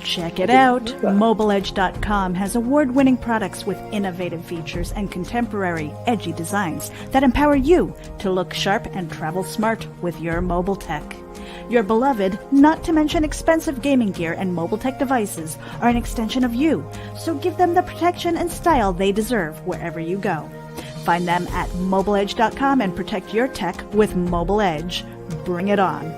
Check it out. MobileEdge.com has award-winning products with innovative features and contemporary, edgy designs that empower you to look sharp and travel smart with your mobile tech. Your beloved, not to mention expensive gaming gear and mobile tech devices are an extension of you, so give them the protection and style they deserve wherever you go. Find them at MobileEdge.com and protect your tech with Mobile Edge. Bring it on.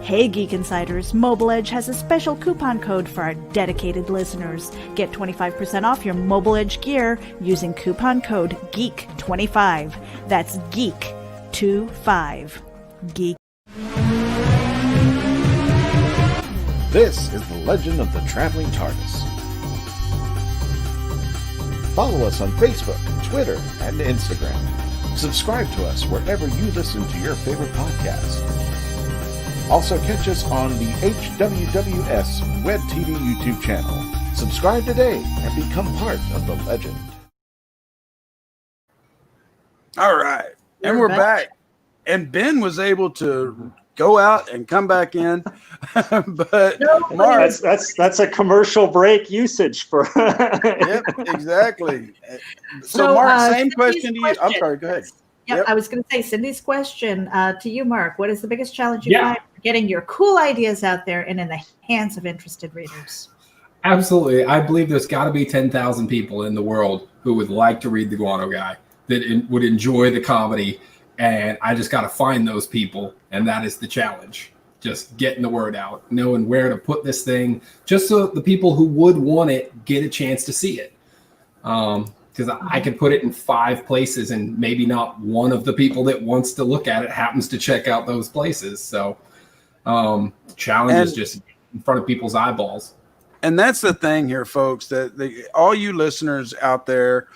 Hey Geek Insiders, Mobile Edge has a special coupon code for our dedicated listeners. Get 25% off your Mobile Edge gear using coupon code GEEK25. That's GEEK25. Geek. This is the legend of the traveling TARDIS. Follow us on Facebook, Twitter, and Instagram. Subscribe to us wherever you listen to your favorite podcast. Also catch us on the HWWS Web TV YouTube channel. Subscribe today and become part of the legend. All right. And we're back. And Ben was able to go out and come back in. But Mark, that's a commercial break usage for Yep, exactly. So Mark, same question to you. I'm sorry, go ahead. Yep. I was going to say, Cindy's question to you, Mark. What is the biggest challenge you find for getting your cool ideas out there and in the hands of interested readers? Absolutely. I believe there's got to be 10,000 people in the world who would like to read The Guano Guy, that would enjoy the comedy, and I just got to find those people, and that is the challenge. Just getting the word out, knowing where to put this thing, just so the people who would want it get a chance to see it. Because I could put it in 5 places and maybe not one of the people that wants to look at it happens to check out those places. So the challenge is just in front of people's eyeballs. And that's the thing here, folks, that all you listeners out there,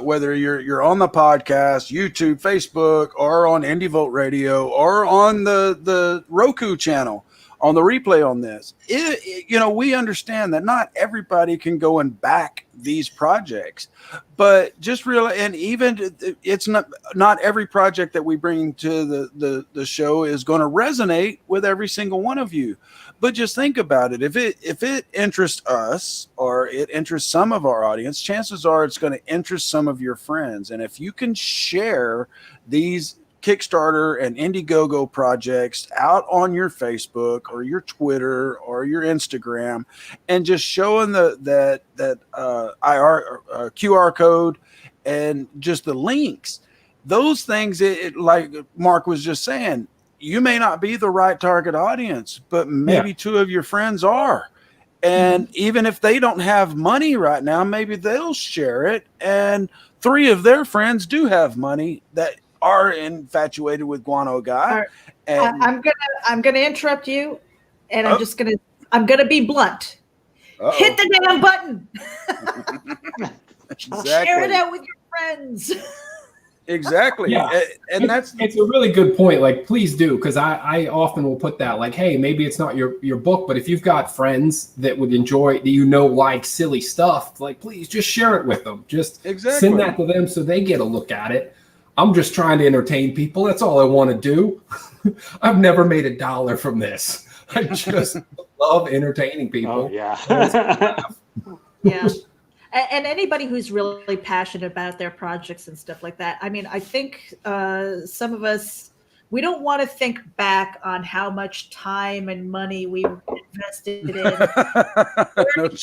whether you're on the podcast, YouTube, Facebook, or on Indie Volt Radio, or on the Roku channel, on the replay on this, we understand that not everybody can go and back these projects, but just realize, and even it's not every project that we bring to the show is going to resonate with every single one of you. But just think about it. If it interests us or it interests some of our audience, chances are it's going to interest some of your friends. And if you can share these Kickstarter and IndieGoGo projects out on your Facebook or your Twitter or your Instagram, and just showing that QR code and just the links, those things, like Mark was just saying, you may not be the right target audience, but maybe two of your friends are. And even if they don't have money right now, maybe they'll share it. And 3 of their friends do have money that are infatuated with Guano Guy. Right. And I'm gonna interrupt you, and I'm gonna be blunt. Uh-oh. Hit the damn button. Exactly. Share it out with your friends. Exactly. Yeah. And it's a really good point. Like, please do, because I often will put that, like, hey, maybe it's not your book, but if you've got friends that would enjoy, that like silly stuff, like, please just share it with them. Just send that to them so they get a look at it. I'm just trying to entertain people. That's all I want to do. I've never made $1 from this. I just love entertaining people. Oh, yeah. Yeah. And anybody who's really passionate about their projects and stuff like that. I mean, I think some of us, we don't want to think back on how much time and money we've invested in the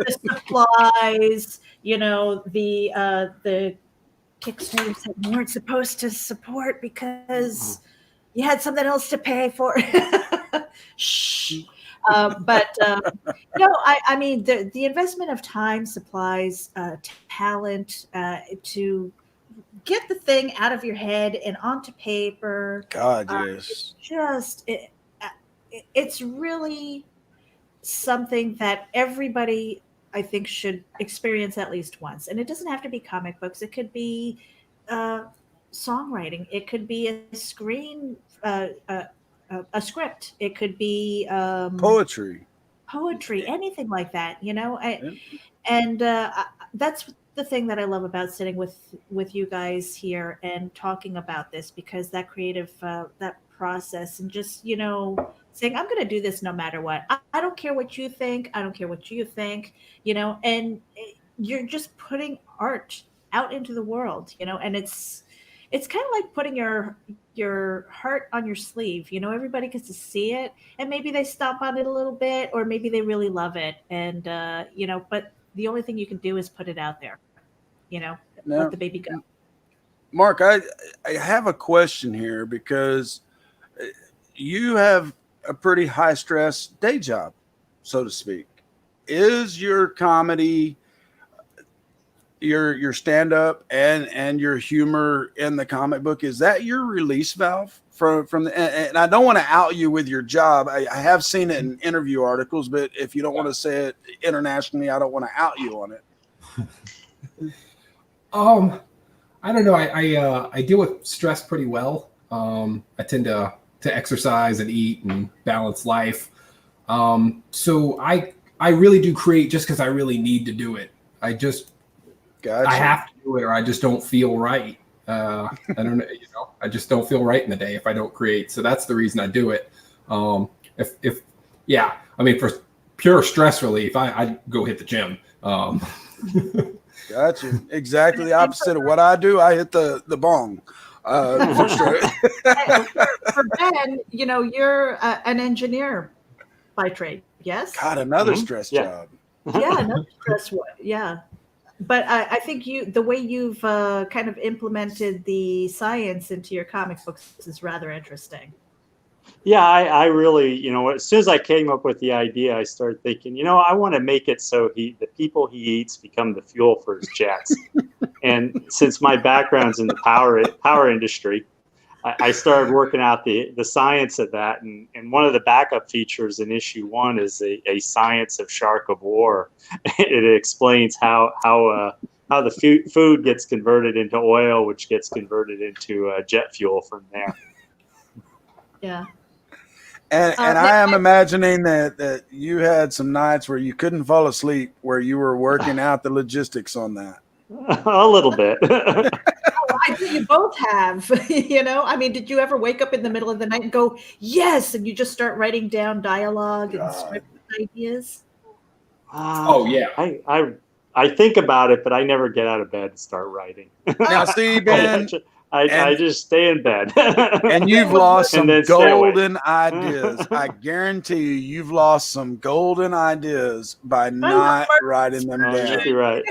supplies, the Kickstarters that you weren't supposed to support because you had something else to pay for. Shh. I mean, the investment of time, supplies, talent to get the thing out of your head and onto paper. God, yes. It's really something that everybody, I think, should experience at least once. And it doesn't have to be comic books. It could be songwriting. It could be a script. It could be poetry, anything like that, and that's the thing that I love about sitting with you guys here and talking about this, because that creative that process and just saying, I'm going to do this no matter what. I don't care what you think. I don't care what you think, and you're just putting art out into the world, and it's kind of like putting your heart on your sleeve. Everybody gets to see it, and maybe they stomp on it a little bit, or maybe they really love it. And, but the only thing you can do is put it out there, let the baby go. Mark, I have a question here, because you have a pretty high stress day job, so to speak. Is your comedy, your stand-up and your humor in the comic book, is that your release valve from the, and I don't want to out you with your job. I have seen it in interview articles, but if you don't want to say it internationally, I don't want to out you on it. I don't know. I deal with stress pretty well. I tend to exercise and eat and balance life. So I really do create just because I really need to do it. Gotcha. I have to do it, or I just don't feel right. I don't know, I just don't feel right in the day if I don't create. So that's the reason I do it. I mean, for pure stress relief, I go hit the gym. Gotcha. Exactly the opposite of what I do. I hit the bong. For sure. For Ben, you're an engineer by trade. Yes. God, another stress job. Yeah, another stress one. Yeah. But I think the way you've kind of implemented the science into your comic books is rather interesting. Yeah, I really, as soon as I came up with the idea, I started thinking, I want to make it so the people he eats become the fuel for his jets. And since my background's in the power industry, I started working out the science of that. And one of the backup features in issue 1 is a science of Shark of War. It explains how the food gets converted into oil, which gets converted into jet fuel from there. Yeah. And I am imagining that you had some nights where you couldn't fall asleep, where you were working out the logistics on that. A little bit. I think you both have, I mean, did you ever wake up in the middle of the night and go, yes, and you just start writing down dialogue and script ideas? Oh, yeah. I think about it, but I never get out of bed and start writing. Now, see, Ben, I just stay in bed. And you've lost some golden ideas. I guarantee you've lost some golden ideas by not writing them down. You're right.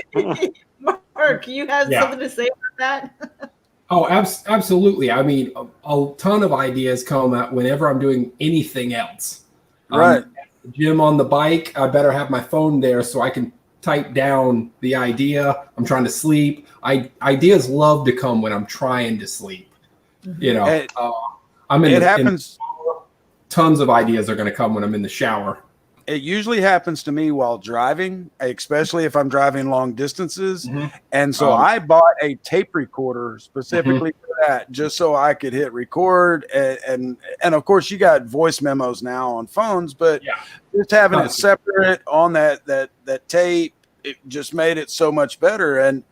Mark, work. You have something to say about that? Oh, absolutely. I mean, a ton of ideas come out whenever I'm doing anything else. Right. At the gym on the bike, I better have my phone there so I can type down the idea. I'm trying to sleep. Ideas love to come when I'm trying to sleep. You know, it happens. Tons of ideas are going to come when I'm in the shower. It usually happens to me while driving, especially if I'm driving long distances. And so I bought a tape recorder specifically for that, just so I could hit record. And of course, you got voice memos now on phones, but just having it separate on that tape, it just made it so much better. And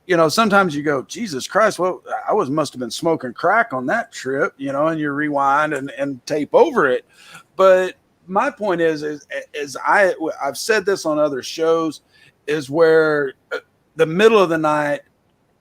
you know, sometimes you go, Jesus Christ, well, I must have been smoking crack on that trip, you know, and you rewind and tape over it. But my point is I've said this on other shows, is where the middle of the night,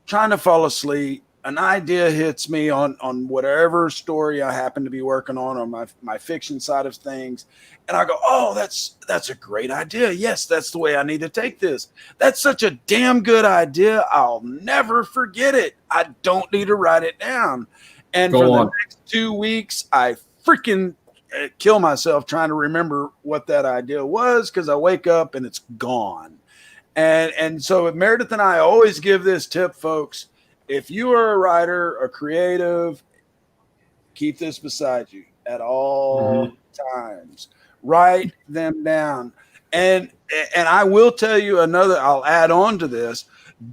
trying to fall asleep, an idea hits me on whatever story I happen to be working on my fiction side of things. And I go, oh, that's a great idea. Yes, that's the way I need to take this. That's such a damn good idea. I'll never forget it. I don't need to write it down. And for the next 2 weeks, I freaking kill myself trying to remember what that idea was, because I wake up and it's gone. And so Meredith and I always give this tip, folks. If you are a writer, a creative, keep this beside you at all times. Write them down. And I will tell you I'll add on to this.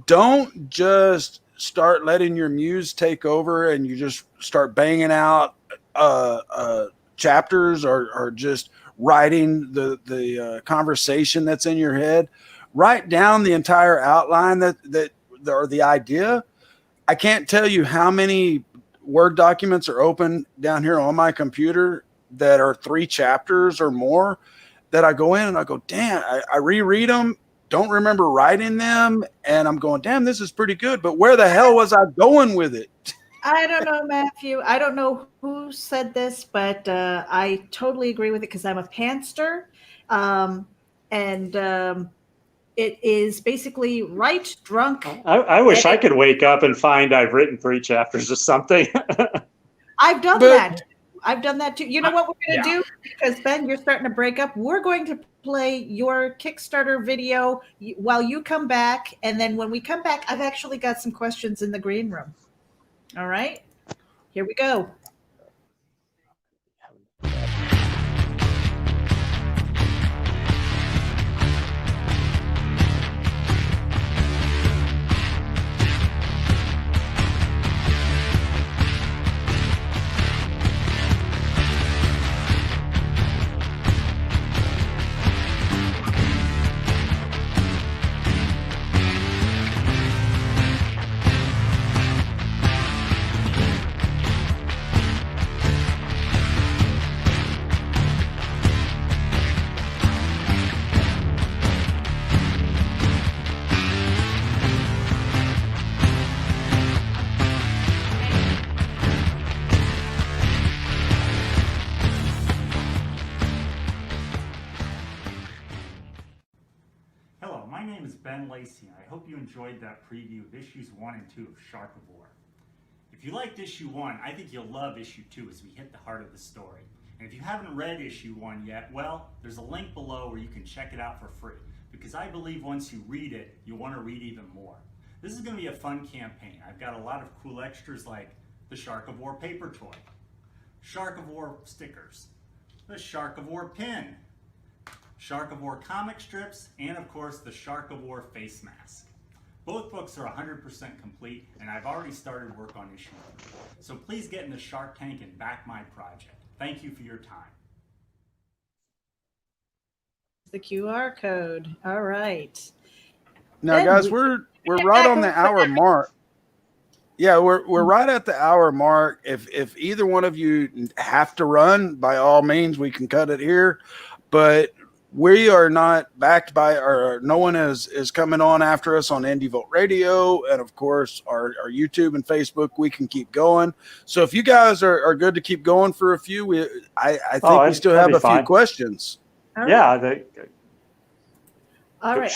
Don't just start letting your muse take over and you just start banging out chapters or just writing the conversation that's in your head. Write down the entire outline or the idea. I can't tell you how many Word documents are open down here on my computer that are 3 chapters or more, that I go in and I go, damn, I reread them, don't remember writing them, and I'm going, damn, this is pretty good, but where the hell was I going with it? I don't know, Matthew. I don't know who said this, but I totally agree with it, because I'm a pantster. It is basically write drunk. I wish I could wake up and find I've written 3 chapters or something. I've done that. I've done that too. You know what we're going to do? Because Ben, you're starting to break up. We're going to play your Kickstarter video while you come back. And then when we come back, I've actually got some questions in the green room. All right, here we go. Lacy, and I hope you enjoyed that preview of issues 1 and 2 of Shark of War. If you liked issue 1, I think you'll love issue 2 as we hit the heart of the story. And if you haven't read issue 1 yet, well, there's a link below where you can check it out for free, because I believe once you read it, you'll want to read even more. This is going to be a fun campaign. I've got a lot of cool extras like the Shark of War paper toy, Shark of War stickers, the Shark of War pin, Shark of War comic strips, and of course the Shark of War face mask. Both books are 100% complete, and I've already started work on issue 3. So please get in the Shark Tank and back my project. Thank you for your time. The QR code. All right. Now, Ben, guys, we're right on the hour mark. Yeah, we're right at the hour mark. If either one of you have to run, by all means, we can cut it here. But we are not backed by, or no one is coming on after us on Indie Vote Radio, and of course our YouTube and Facebook. We can keep going. So if you guys are good to keep going for a few, I think we still have a few questions. Yeah. All right.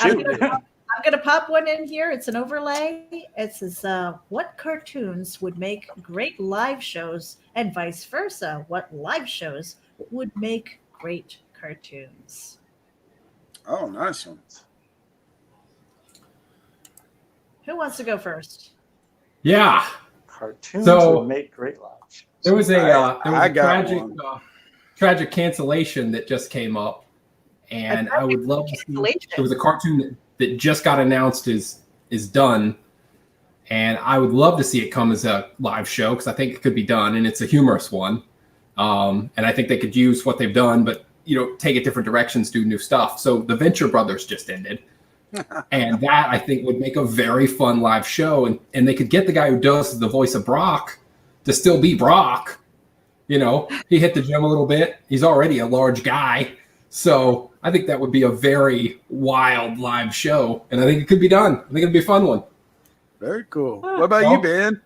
I'm going to pop one in here. It's an overlay. It says, what cartoons would make great live shows and vice versa? What live shows would make great cartoons? Oh, nice one. Who wants to go first? Yeah. Cartoons So- would make great live shows. There was a tragic cancellation that just came up, and I would love to see. There was a cartoon that just got announced is done, and I would love to see it come as a live show because I think it could be done, and it's a humorous one. And I think they could use what they've done, but take it different directions, do new stuff. So the Venture Brothers just ended. And that I think would make a very fun live show, and they could get the guy who does the voice of Brock to still be Brock. He hit the gym a little bit. He's already a large guy. So I think that would be a very wild live show, and I think it could be done. I think it'd be a fun one. Very cool. What about you, Ben?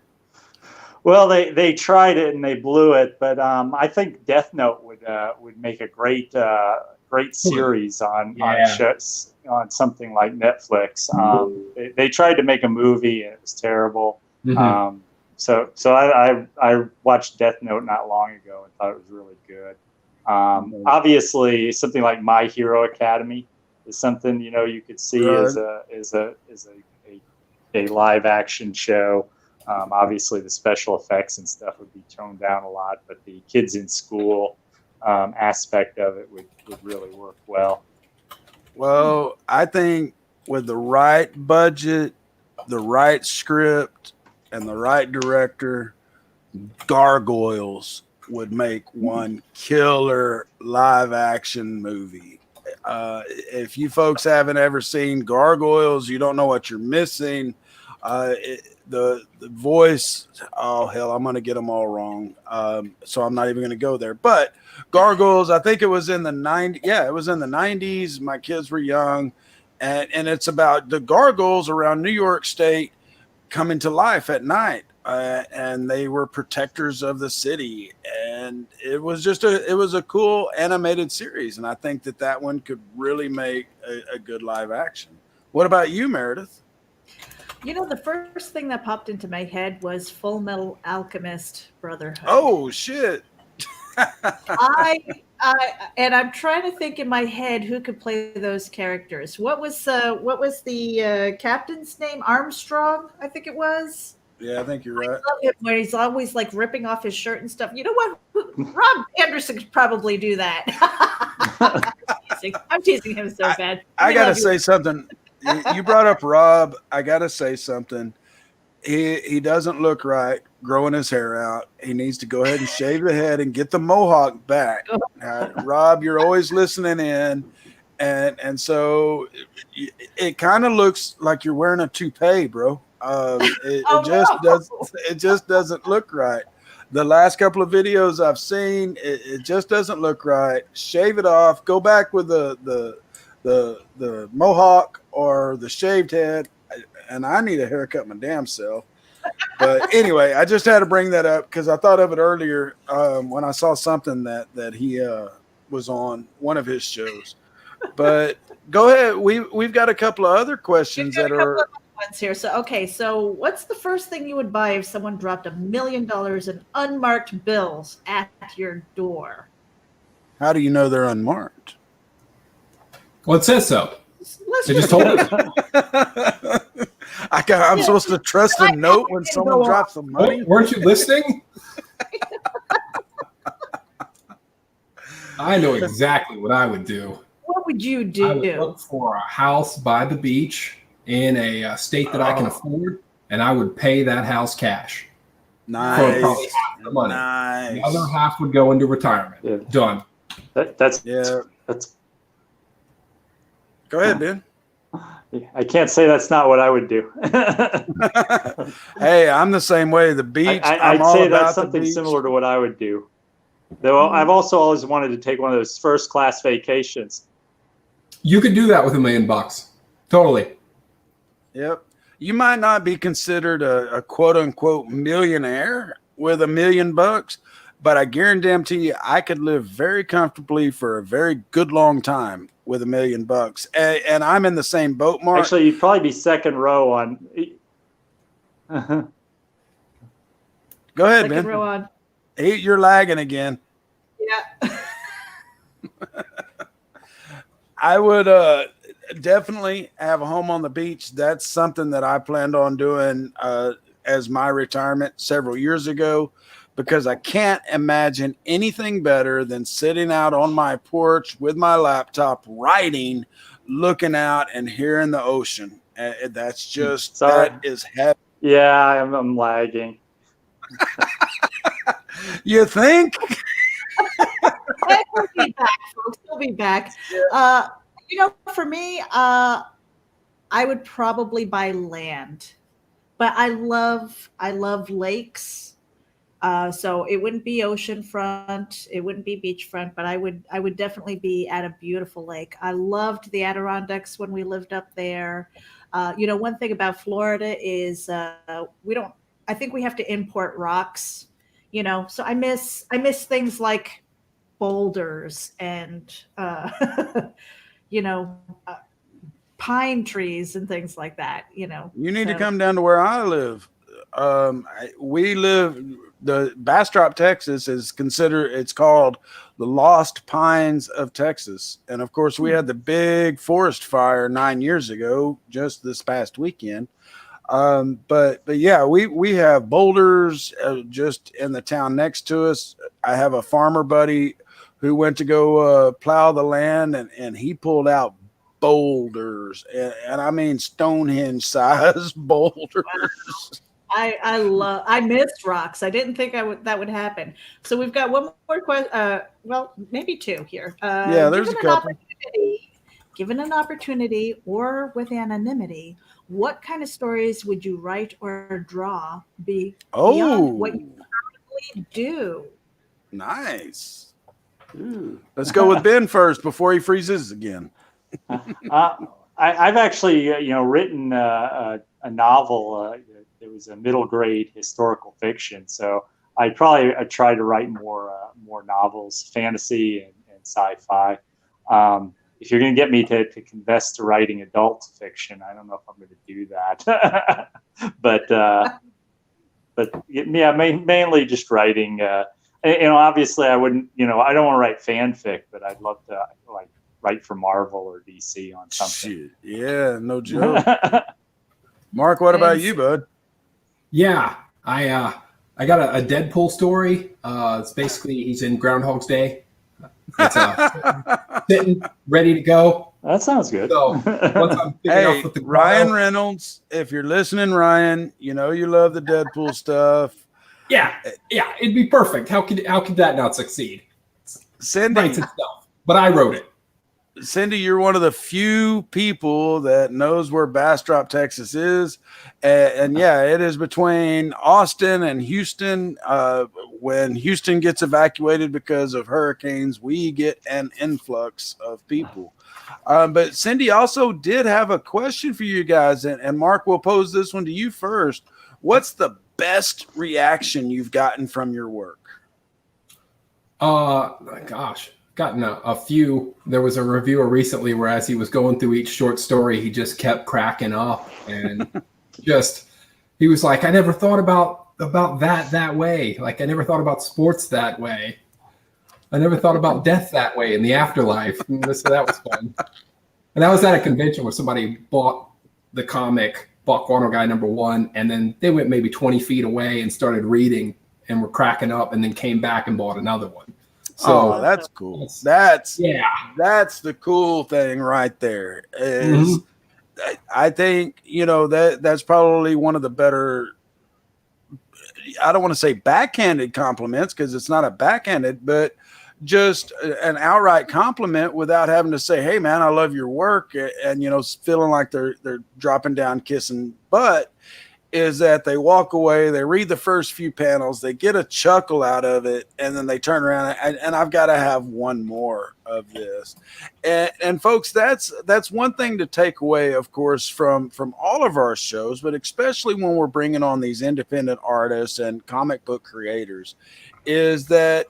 Well, they tried it and they blew it, but I think Death Note would make a great series on something like Netflix. They tried to make a movie and it was terrible. Mm-hmm. So I watched Death Note not long ago and thought it was really good. Obviously, something like My Hero Academy is something you could see as a live action show. Obviously, the special effects and stuff would be toned down a lot, but the kids in school aspect of it would really work well. Well, I think with the right budget, the right script, and the right director, Gargoyles would make one killer live action movie. If you folks haven't ever seen Gargoyles, you don't know what you're missing. The voice, oh hell, I'm gonna get them all wrong, so I'm not even gonna go there. But Gargoyles, I think it was in the 90s. Yeah, it was in the 90s. My kids were young, and it's about the gargoyles around New York State coming to life at night, and they were protectors of the city, and it was a cool animated series, and I think that one could really make a good live action. What about you, Meredith? The first thing that popped into my head was Full Metal Alchemist Brotherhood. Oh shit! I'm trying to think in my head who could play those characters. What was the captain's name? Armstrong, I think it was. Yeah, I think you're right. I love him when he's always like ripping off his shirt and stuff. You know what? Rob Anderson could probably do that. I'm teasing him so bad. I gotta say something. You brought up Rob. I gotta say something. He doesn't look right growing his hair out. He needs to go ahead and shave the head and get the mohawk back. Rob, you're always listening in, and so it kind of looks like you're wearing a toupee, bro. It just doesn't look right. The last couple of videos I've seen, it just doesn't look right. Shave it off. Go back with the mohawk or the shaved head. And I need a haircut my damn self. But anyway, I just had to bring that up because I thought of it earlier when I saw something that he was on one of his shows. But go ahead. We've got a couple of other questions that are ones here. So what's the first thing you would buy if someone dropped $1 million in unmarked bills at your door? How do you know they're unmarked? Well, it says so. They just told us. I'm supposed to trust a note when someone drops some money? Weren't you listening? I know exactly what I would do. What would you do? I would look for a house by the beach in a state that I can afford, and I would pay that house cash. Nice. For probably half the money. Nice. The other half would go into retirement. Yeah. Done. That's Go ahead, Ben. I can't say that's not what I would do. Hey, I'm the same way. The beach. I'd say that's something similar to what I would do. Though I've also always wanted to take one of those first class vacations. You could do that with $1 million. Totally. Yep. You might not be considered a quote unquote millionaire with $1 million, but I guarantee you, I could live very comfortably for a very good long time with $1 million. And I'm in the same boat, Mark. Actually, you'd probably be second row on. Go ahead, Second Ben. row on. Hey, you're lagging again. Yeah. I would definitely have a home on the beach. That's something that I planned on doing as my retirement several years ago, because I can't imagine anything better than sitting out on my porch with my laptop, writing, looking out, and hearing the ocean. That's just, Sorry. that is heaven. Yeah, I'm lagging. You think? We'll be back, folks. We'll be back. For me, I would probably buy land, but I love lakes. So it wouldn't be oceanfront, it wouldn't be beachfront, but I would definitely be at a beautiful lake. I loved the Adirondacks when we lived up there. One thing about Florida is I think we have to import rocks. So I miss things like boulders and pine trees and things like that. You need to come down to where I live. We live, the Bastrop, Texas it's called the Lost Pines of Texas. And of course we had the big forest fire 9 years ago, just this past weekend. But yeah, we have boulders just in the town next to us. I have a farmer buddy who went to go plow the land, and he pulled out boulders, and I mean Stonehenge size boulders. I missed rocks. I didn't think that would happen. So we've got one more question. Well, maybe two here. There's a couple. Given an opportunity or with anonymity, what kind of stories would you write or draw beyond what you currently do? Nice. Let's go with Ben first before he freezes again. I've actually, written a novel. It was a middle grade historical fiction. So I try to write more novels, fantasy and sci-fi. If you're going to get me to confess to writing adult fiction, I don't know if I'm going to do that. but yeah, mainly just writing. Obviously, I wouldn't. I don't want to write fanfic, but I'd love to write for Marvel or DC on something. Shit. Yeah, no joke. Mark, what about you, bud? Yeah, I got a Deadpool story. It's basically he's in Groundhog's Day. It's sitting ready to go. That sounds good. So once I'm hey, with the Ryan Reynolds, if you're listening, Ryan, you love the Deadpool stuff. Yeah, it'd be perfect. How could that not succeed? Cindy, writes itself, but I wrote it. Cindy, you're one of the few people that knows where Bastrop, Texas is. And yeah, it is between Austin and Houston. When Houston gets evacuated because of hurricanes, we get an influx of people. But Cindy also did have a question for you guys. And Mark, will pose this one to you first. What's the best reaction you've gotten from your work? Gosh. Gotten a few. There was a reviewer recently where as he was going through each short story, he just kept cracking up and he was like, I never thought about that way. Like I never thought about sports that way. I never thought about death that way in the afterlife. So that was fun. And I was at a convention where somebody bought the comic, bought Guano Guy #1, and then they went maybe 20 feet away and started reading and were cracking up and then came back and bought another one. So that's cool. That's the cool thing right there. Is I think that's probably one of the better. I don't want to say backhanded compliments because it's not a backhanded, but just an outright compliment without having to say, "Hey, man, I love your work," and feeling like they're dropping down, kissing butt. is that they walk away, they read the first few panels, they get a chuckle out of it, and then they turn around and I've got to have one more of this. And folks, that's one thing to take away, of course, from all of our shows, but especially when we're bringing on these independent artists and comic book creators, is that,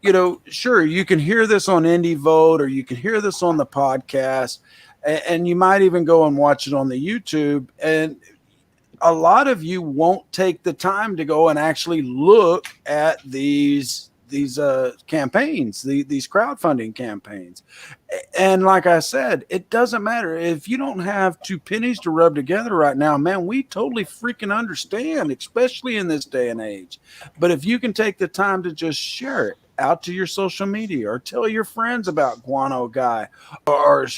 you know, sure, you can hear this on Indie Vote or you can hear this on the podcast, and you might even go and watch it on the YouTube, and a lot of you won't take the time to go and actually look at these campaigns, these crowdfunding campaigns. And like I said, it doesn't matter if you don't have two pennies to rub together right now, man, we totally freaking understand, especially in this day and age. But if you can take the time to just share it out to your social media or tell your friends about Guano Guy or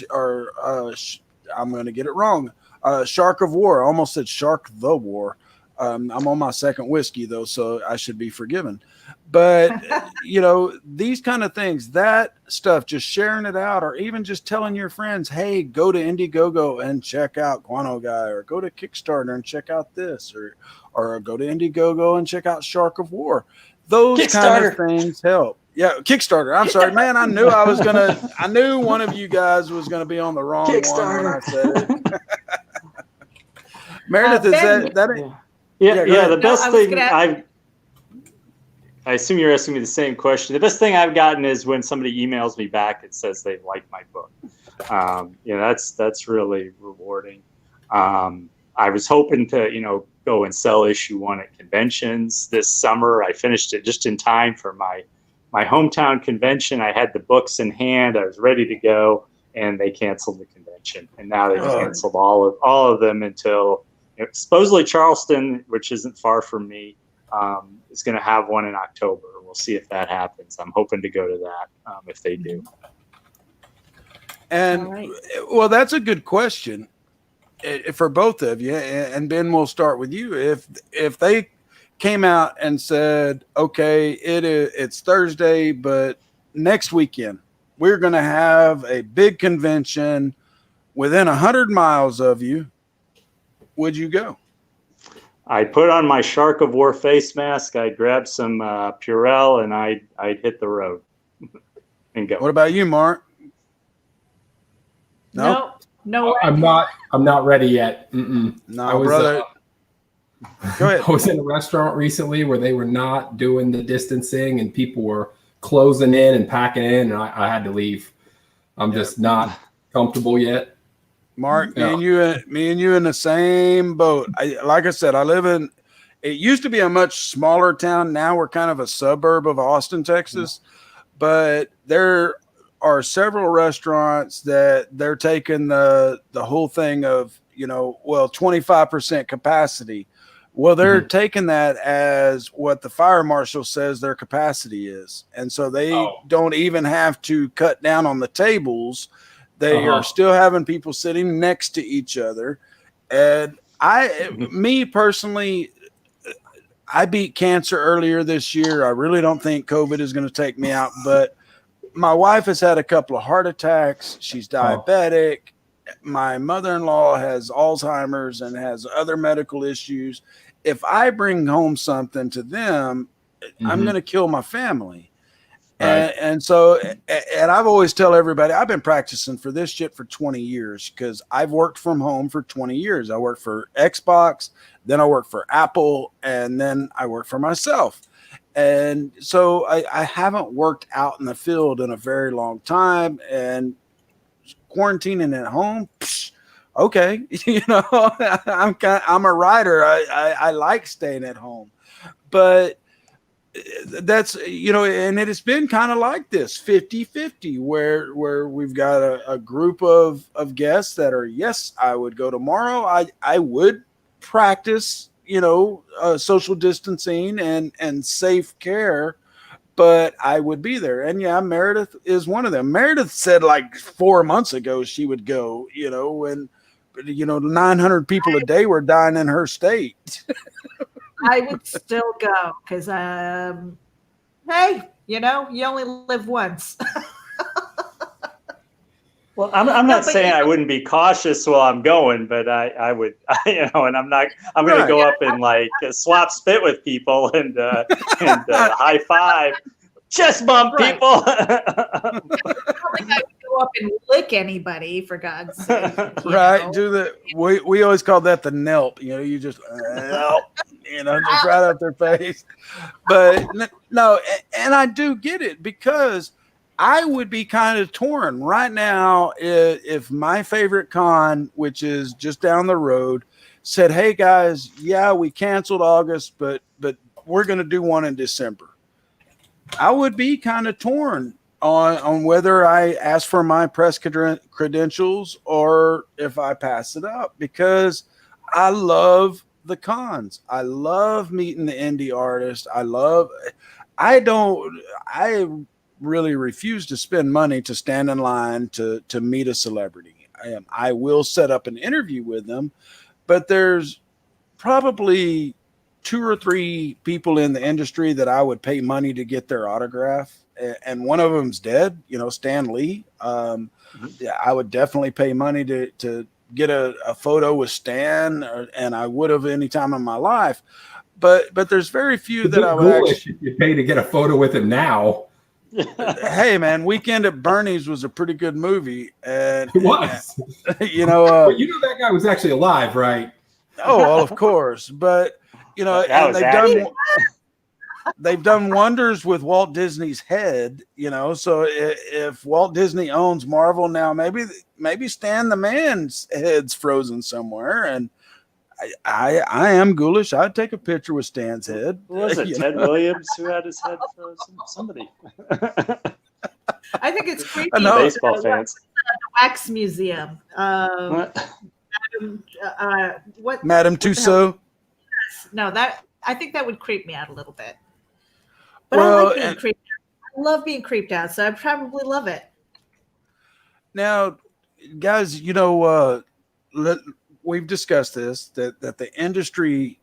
I'm going to get it wrong. Shark of War. I almost said Shark the War. I'm on my second whiskey though, so I should be forgiven. But you know, these kind of things, that stuff, just sharing it out, or even just telling your friends, hey, go to IndieGoGo and check out Guano Guy, or go to Kickstarter and check out this, or go to IndieGoGo and check out Shark of War. Those kind of things help. Yeah, Kickstarter. I'm sorry, man. I knew one of you guys was gonna be on the wrong one when I said it. Meredith, is that? Yeah. The best thing I assume you're asking me the same question. The best thing I've gotten is when somebody emails me back and says they like my book. That's really rewarding. I was hoping to, go and sell issue 1 at conventions this summer. I finished it just in time for my hometown convention. I had the books in hand. I was ready to go, and they canceled the convention. And now they've canceled all of them until supposedly Charleston, which isn't far from me, is going to have one in October. We'll see if that happens. I'm hoping to go to that if they do. And well, that's a good question for both of you. And Ben, we'll start with you. If they came out and said, okay, it's Thursday, but next weekend we're going to have a big convention within 100 miles of you, would you go? I'd put on my Shark of War face mask. I'd grab some Purell, and I'd hit the road and go. What about you, Mark? No. I'm not ready yet. Mm-mm. No, brother. Go ahead. I was in a restaurant recently where they were not doing the distancing, and people were closing in and packing in, and I had to leave. I'm just not comfortable yet. Mark, me and you in the same boat. Like I said, I live in, it used to be a much smaller town. Now we're kind of a suburb of Austin, Texas, but there are several restaurants that they're taking the whole thing of, 25% capacity. Well, they're taking that as what the fire marshal says their capacity is. And so they don't even have to cut down on the tables. They are still having people sitting next to each other. And me personally, I beat cancer earlier this year. I really don't think COVID is going to take me out, but my wife has had a couple of heart attacks. She's diabetic. My mother-in-law has Alzheimer's and has other medical issues. If I bring home something to them, I'm going to kill my family. Right. And so I've always tell everybody, I've been practicing for this shit for 20 years because I've worked from home for 20 years. I worked for Xbox, then I worked for Apple, and then I worked for myself. And so I haven't worked out in the field in a very long time, and quarantining at home, okay. I'm a writer. I like staying at home, but that's, and it has been kind of like this 50-50 where we've got a group of guests that are, yes, I would go tomorrow. I would practice, social distancing and safe care, but I would be there. And yeah, Meredith is one of them. Meredith said like 4 months ago she would go, when 900 people a day were dying in her state. I would still go because, hey, you only live once. Well, I'm not saying I wouldn't be cautious while I'm going, but I would, and I'm going to go up and like swap spit with people and high five, chest bump people. I would go up and lick anybody, for God's sake. Right. Do the we always call that the nelp. You just just right up their face. But no, and I do get it, because I would be kind of torn right now if my favorite con, which is just down the road, said, "Hey guys, yeah, we canceled August, but we're going to do one in December." I would be kind of torn on whether I ask for my press credentials or if I pass it up, because I love the cons. I love meeting the indie artists. I really refuse to spend money to stand in line to meet a celebrity. I will set up an interview with them, but there's probably 2 or 3 people in the industry that I would pay money to get their autograph, and one of them's dead. Stan Lee. I would definitely pay money to get a photo with Stan, and I would have any time in my life. But there's very few that I would actually pay to get a photo with him now. Hey man, Weekend at Bernie's was a pretty good movie, and it was. But that guy was actually alive, right? Oh, well, of course, but and they've done wonders with Walt Disney's head. So if Walt Disney owns Marvel now, maybe Stan the Man's head's frozen somewhere, and I am ghoulish. I'd take a picture with Stan's head. Who was it? Ted Williams who had his head frozen? Somebody. I think it's creepy. Baseball fans. The Wax Museum. Madame Tussauds? No, I think that would creep me out a little bit. But I like being creeped out. I love being creeped out, so I probably love it. Now, guys, we've discussed this, that the industry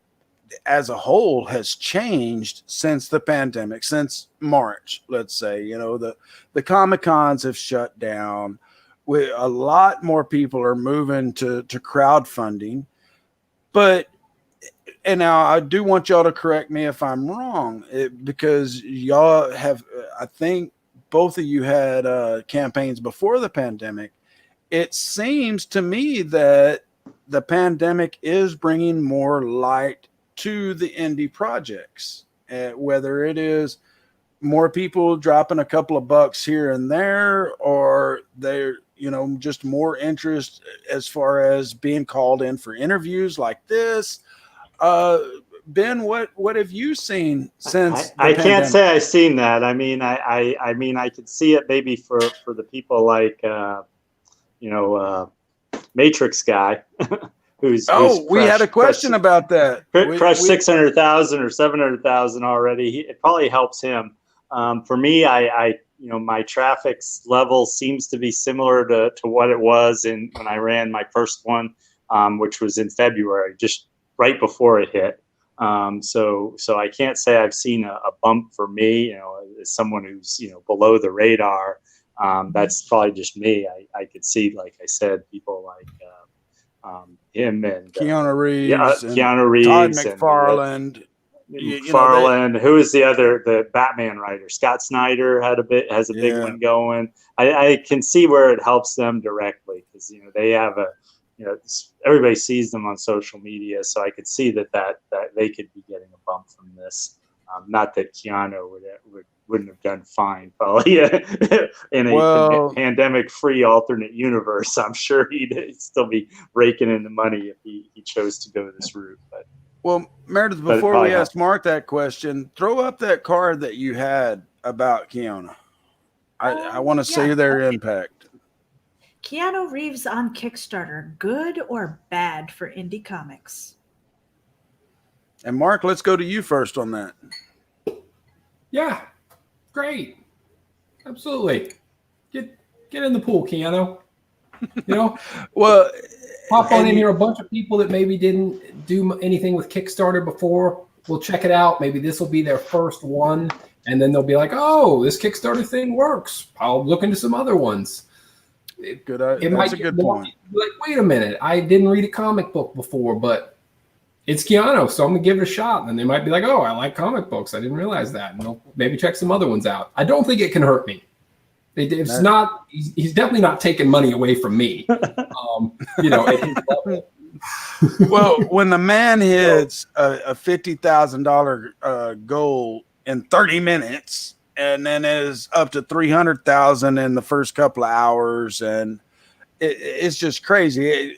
as a whole has changed since the pandemic, since March, let's say. The Comic-Cons have shut down. A lot more people are moving to crowdfunding. And now I do want y'all to correct me if I'm wrong, because y'all have, I think both of you had campaigns before the pandemic. It seems to me that the pandemic is bringing more light to the indie projects, whether it is more people dropping a couple of bucks here and there, or they're, just more interest as far as being called in for interviews like this. Ben, what have you seen since? I can't say I've seen that. I mean, I could see it maybe for the people like, Matrix guy, who's we had a question about that. Crushed 600,000 or 700,000 already. It probably helps him. For me, my traffic level seems to be similar to what it was when I ran my first one, which was in February, just right before it hit. So I can't say I've seen a bump for me, as someone who's, below the radar. That's probably just me. I could see, like I said, people like him and Keanu Reeves, Todd McFarlane. McFarlane. Who is the Batman writer? Scott Snyder has a big one going. I can see where it helps them directly, because they have everybody sees them on social media, so I could see that they could be getting a bump from this. Not that Keanu wouldn't have done fine, probably in a pandemic-free alternate universe. I'm sure he'd still be raking in the money if he chose to go this route. But Meredith, before we ask Mark that question, throw up that card that you had about Keanu. I want to see their impact. Keanu Reeves on Kickstarter, good or bad for indie comics? And Mark, let's go to you first on that. Yeah, great, absolutely. Get in the pool, Keanu. Well, pop on in here. A bunch of people that maybe didn't do anything with Kickstarter before will check it out. Maybe this will be their first one, and then they'll be like, "Oh, this Kickstarter thing works. I'll look into some other ones." That's a good point. Like, wait a minute, I didn't read a comic book before, but it's Keanu, so I'm gonna give it a shot. And they might be like, "Oh, I like comic books. I didn't realize that." And they'll maybe check some other ones out. I don't think it can hurt me. It's not. He's definitely not taking money away from me. You know, at his level. Well, when the man hits a $50,000 goal in 30 minutes, and then is up to 300,000 in the first couple of hours, and it's just crazy.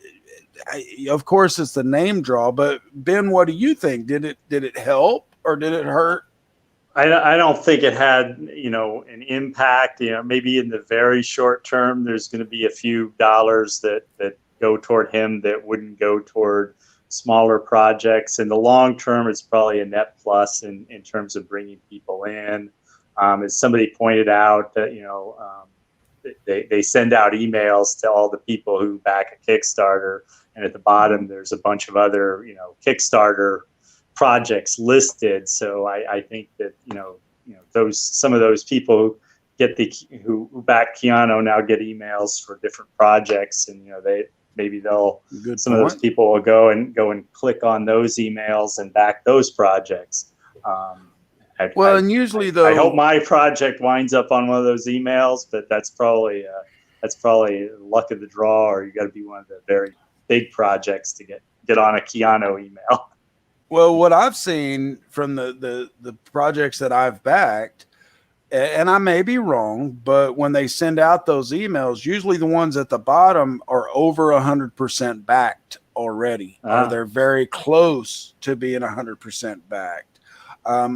Of course, it's the name draw, but Ben, what do you think? Did it help or did it hurt? I don't think it had, you know, an impact. You know, maybe in the very short term, there's going to be a few dollars that go toward him that wouldn't go toward smaller projects. In the long term, it's probably a net plus in terms of bringing people in. As somebody pointed out, that they send out emails to all the people who back a Kickstarter, and at the bottom there's a bunch of other Kickstarter projects listed. So I think that some of those people who back Keanu now get emails for different projects, and some of those people will go and click on those emails and back those projects. And usually though, I hope my project winds up on one of those emails, but that's probably luck of the draw, or you got to be one of the very big projects to get on a Keanu email. Well, what I've seen from the projects that I've backed, and I may be wrong, but when they send out those emails, usually the ones at the bottom are over 100% backed already, or they're very close to being 100% backed. I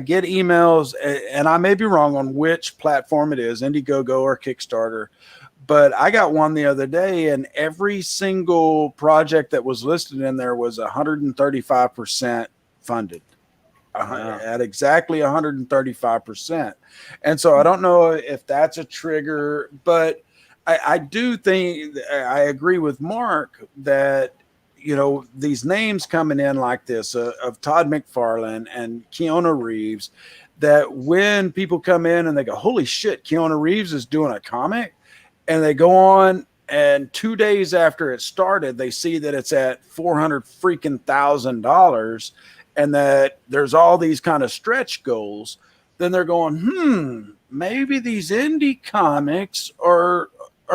get emails, and I may be wrong on which platform it is, IndieGoGo or Kickstarter, but I got one the other day, and every single project that was listed in there was 135% funded. At exactly 135%. And so I don't know if that's a trigger, but I do think I agree with Mark that, these names coming in like this of Todd McFarlane and Keanu Reeves, that when people come in and they go, holy shit, Keanu Reeves is doing a comic, and they go on, and 2 days after it started, they see that it's at $400,000, and that there's all these kind of stretch goals, then they're going, maybe these indie comics are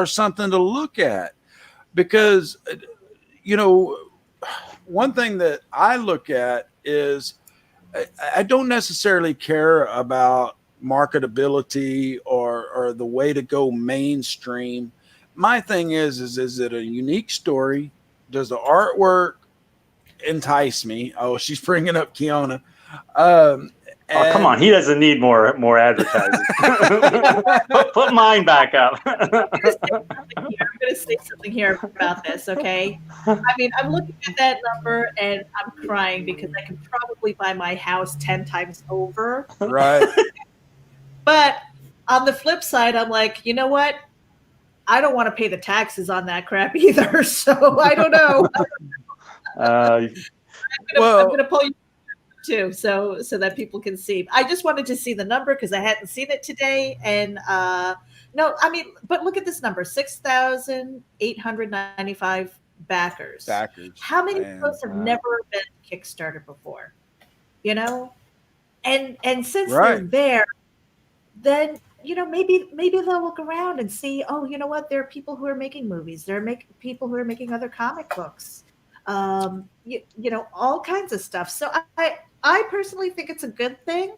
something to look at. Because, one thing that I look at is I don't necessarily care about marketability or the way to go mainstream. My thing is it a unique story? Does the artwork entice me? Oh, she's bringing up Keanu. Come on, he doesn't need more advertising. Put mine back up. I'm going to say something here about this, okay? I mean, I'm looking at that number and I'm crying because I can probably buy my house 10 times over. Right. But on the flip side, I'm like, you know what? I don't want to pay the taxes on that crap either. So I don't know. I'm going to pull you too, so that people can see. I just wanted to see the number because I hadn't seen it today. And no, I mean, but look at this number: 6,895 backers. How many of those have never been Kickstarter before? And since they're there, then maybe they'll look around and see. Oh, you know what? There are people who are making movies. There are people who are making other comic books. All kinds of stuff. So I personally think it's a good thing.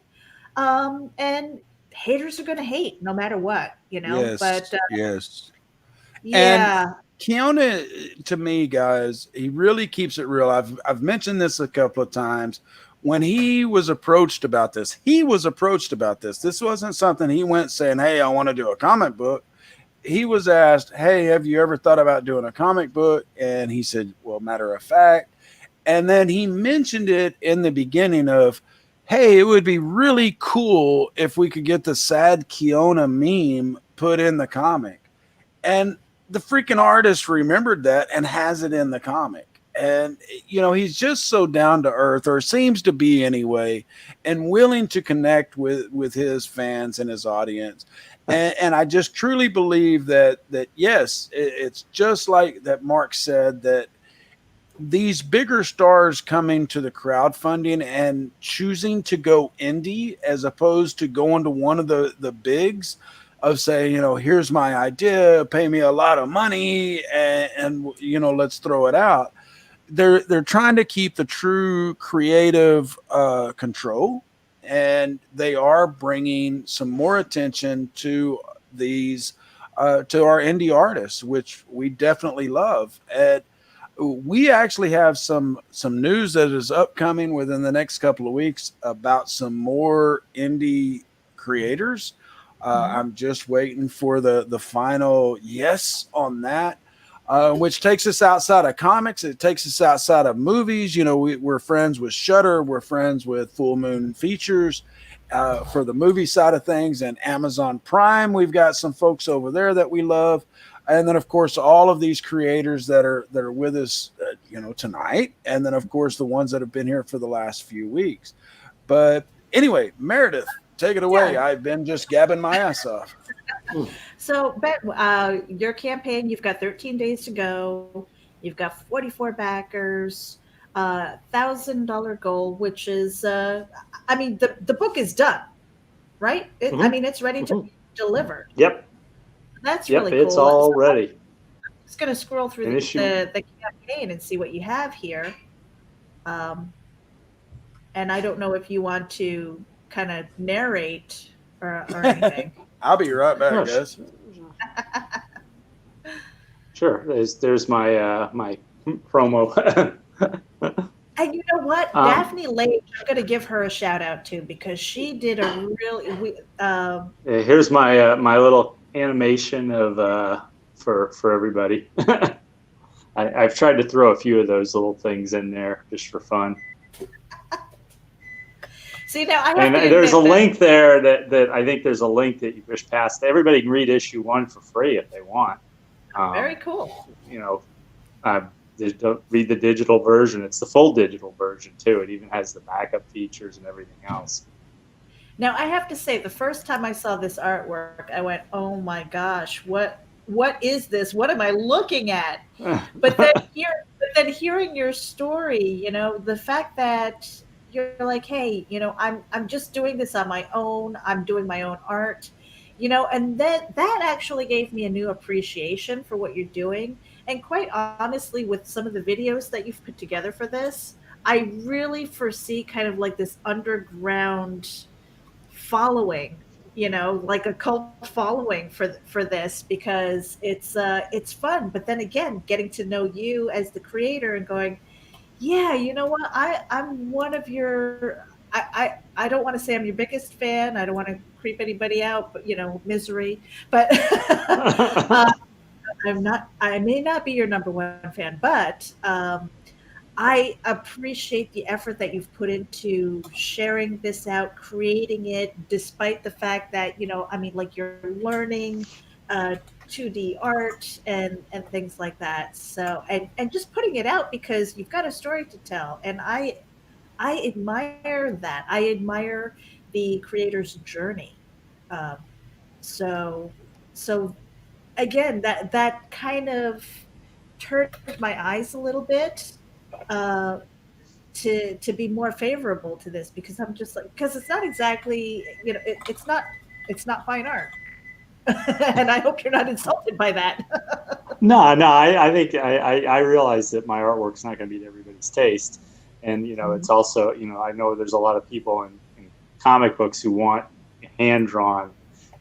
And haters are going to hate no matter what, Yes, but yes. Yeah. And Keanu, to me, guys, he really keeps it real. I've mentioned this a couple of times. When he was approached about this, This wasn't something he went saying, hey, I want to do a comic book. He was asked, hey, have you ever thought about doing a comic book? And he said, well, matter of fact. And then he mentioned it in the beginning of, hey, it would be really cool if we could get the sad Keanu meme put in the comic. And the freaking artist remembered that and has it in the comic. And, he's just so down to earth, or seems to be anyway, and willing to connect with his fans and his audience. And I just truly believe that yes, it's just like that Mark said, that these bigger stars coming to the crowdfunding and choosing to go indie as opposed to going to one of the bigs of saying, here's my idea, pay me a lot of money, and let's throw it out. They're trying to keep the true creative control, and they are bringing some more attention to these to our indie artists, which we definitely love. And we actually have some news that is upcoming within the next couple of weeks about some more indie creators. I'm just waiting for the final yes on that. Which takes us outside of comics. It takes us outside of movies. We're friends with Shudder. We're friends with Full Moon Features for the movie side of things, and Amazon Prime. We've got some folks over there that we love, and then of course all of these creators that are with us, tonight, and then of course the ones that have been here for the last few weeks. But anyway, Meredith, take it away. Yeah. I've been just gabbing my ass off. So, your campaign, you've got 13 days to go. You've got 44 backers, $1,000 goal, which is, the book is done, right? It's ready to be delivered. Yep. That's really cool. It's all ready. I'm just going to scroll through the campaign and see what you have here. And I don't know if you want to kind of narrate or anything. I'll be right back, guys. Sure. There's my my promo. And you know what? Daphne Lair, I'm going to give her a shout out too, because she did a really. Here's my my little animation of for everybody. I've tried to throw a few of those little things in there just for fun. See, now I have there's a link there that I think there's a link that you push past. Everybody can read issue 1 for free if they want. Very cool. Read the digital version. It's the full digital version too. It even has the backup features and everything else. Now I have to say, the first time I saw this artwork, I went, "Oh my gosh, what is this? What am I looking at?" But then hearing your story, the fact that you're like, hey, I'm just doing this on my own. I'm doing my own art, and that actually gave me a new appreciation for what you're doing. And quite honestly, with some of the videos that you've put together for this, I really foresee kind of like this underground following, like a cult following for this, because it's fun. But then again, getting to know you as the creator and going, yeah, you know what? I'm one of your. I don't want to say I'm your biggest fan. I don't want to creep anybody out, but misery. But I'm not. I may not be your number one fan, but I appreciate the effort that you've put into sharing this out, creating it, despite the fact that you're learning 2D art and things like that. So and just putting it out because you've got a story to tell, and I admire that. I admire the creator's journey. So again, that kind of turned my eyes a little bit to be more favorable to this, because I'm just like, because it's not exactly it's not fine art. And I hope you're not insulted by that. No, I think I realize that my artwork's not going to be to everybody's taste. And, it's also, I know there's a lot of people in comic books who want hand-drawn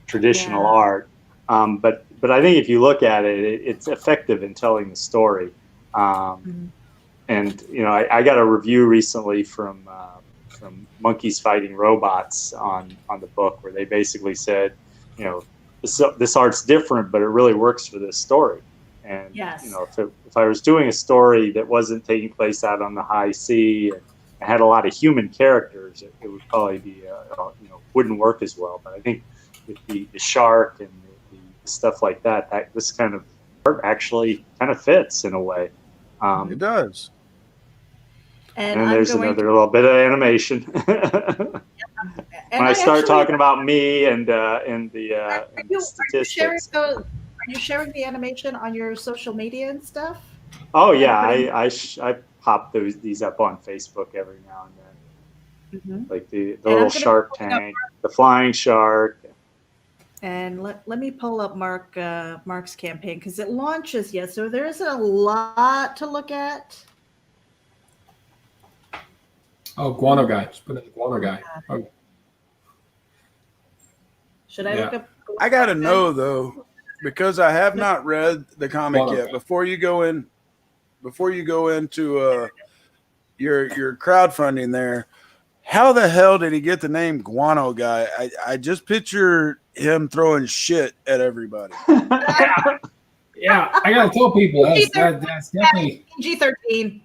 traditional art. But I think if you look at it, it's effective in telling the story. And, I got a review recently from Monkeys Fighting Robots on the book, where they basically said, this art's different, but it really works for this story. And if I was doing a story that wasn't taking place out on the high sea and had a lot of human characters, it would probably be wouldn't work as well. But I think with the shark and the stuff like that this kind of art actually kind of fits in a way. It does. And there's another little bit of animation. When I start talking about me and the statistics. Are you sharing the animation on your social media and stuff? Oh yeah, I pop these up on Facebook every now and then. Mm-hmm. Like the little shark tank, the flying shark. And let me pull up Mark's campaign because it launches yet, so there isn't a lot to look at. Oh, Guano Guy. Just put in the Guano Guy. Oh. Should I look up? I gotta know though, because I have not read the comic yet. Before you go into your crowdfunding there, how the hell did he get the name Guano Guy? I just picture him throwing shit at everybody. Yeah, I gotta tell people that's definitely G13.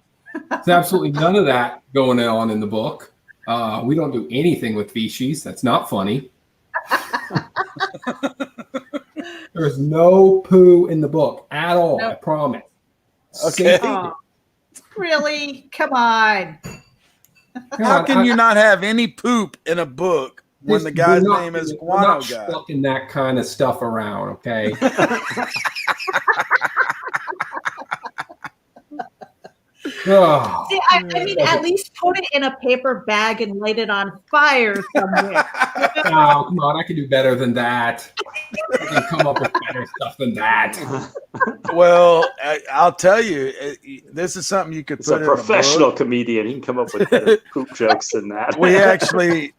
There's absolutely none of that going on in the book. We don't do anything with feces. That's not funny. There's no poo in the book at all. Nope. I promise. Okay. Really? Come on. How can you not have any poop in a book when the guy's name is Guano Guy? Fucking that kind of stuff around, okay? Oh. See, I mean, at least put it in a paper bag and light it on fire somewhere. Oh, come on. I can do better than that. I can come up with better stuff than that. Well, I'll tell you, this is something you could put in a professional comedian. He can come up with better poop jokes than that. We actually,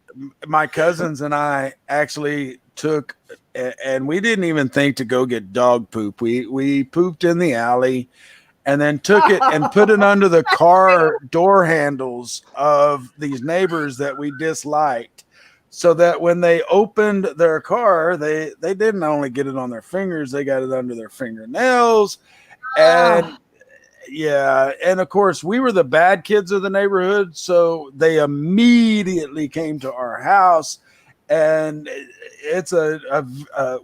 my cousins and I actually took, and we didn't even think to go get dog poop. We pooped in the alley. And then took it and put it under the car door handles of these neighbors that we disliked, so that when they opened their car, they didn't only get it on their fingers, they got it under their fingernails. And yeah, and of course we were the bad kids of the neighborhood, so they immediately came to our house. And it's a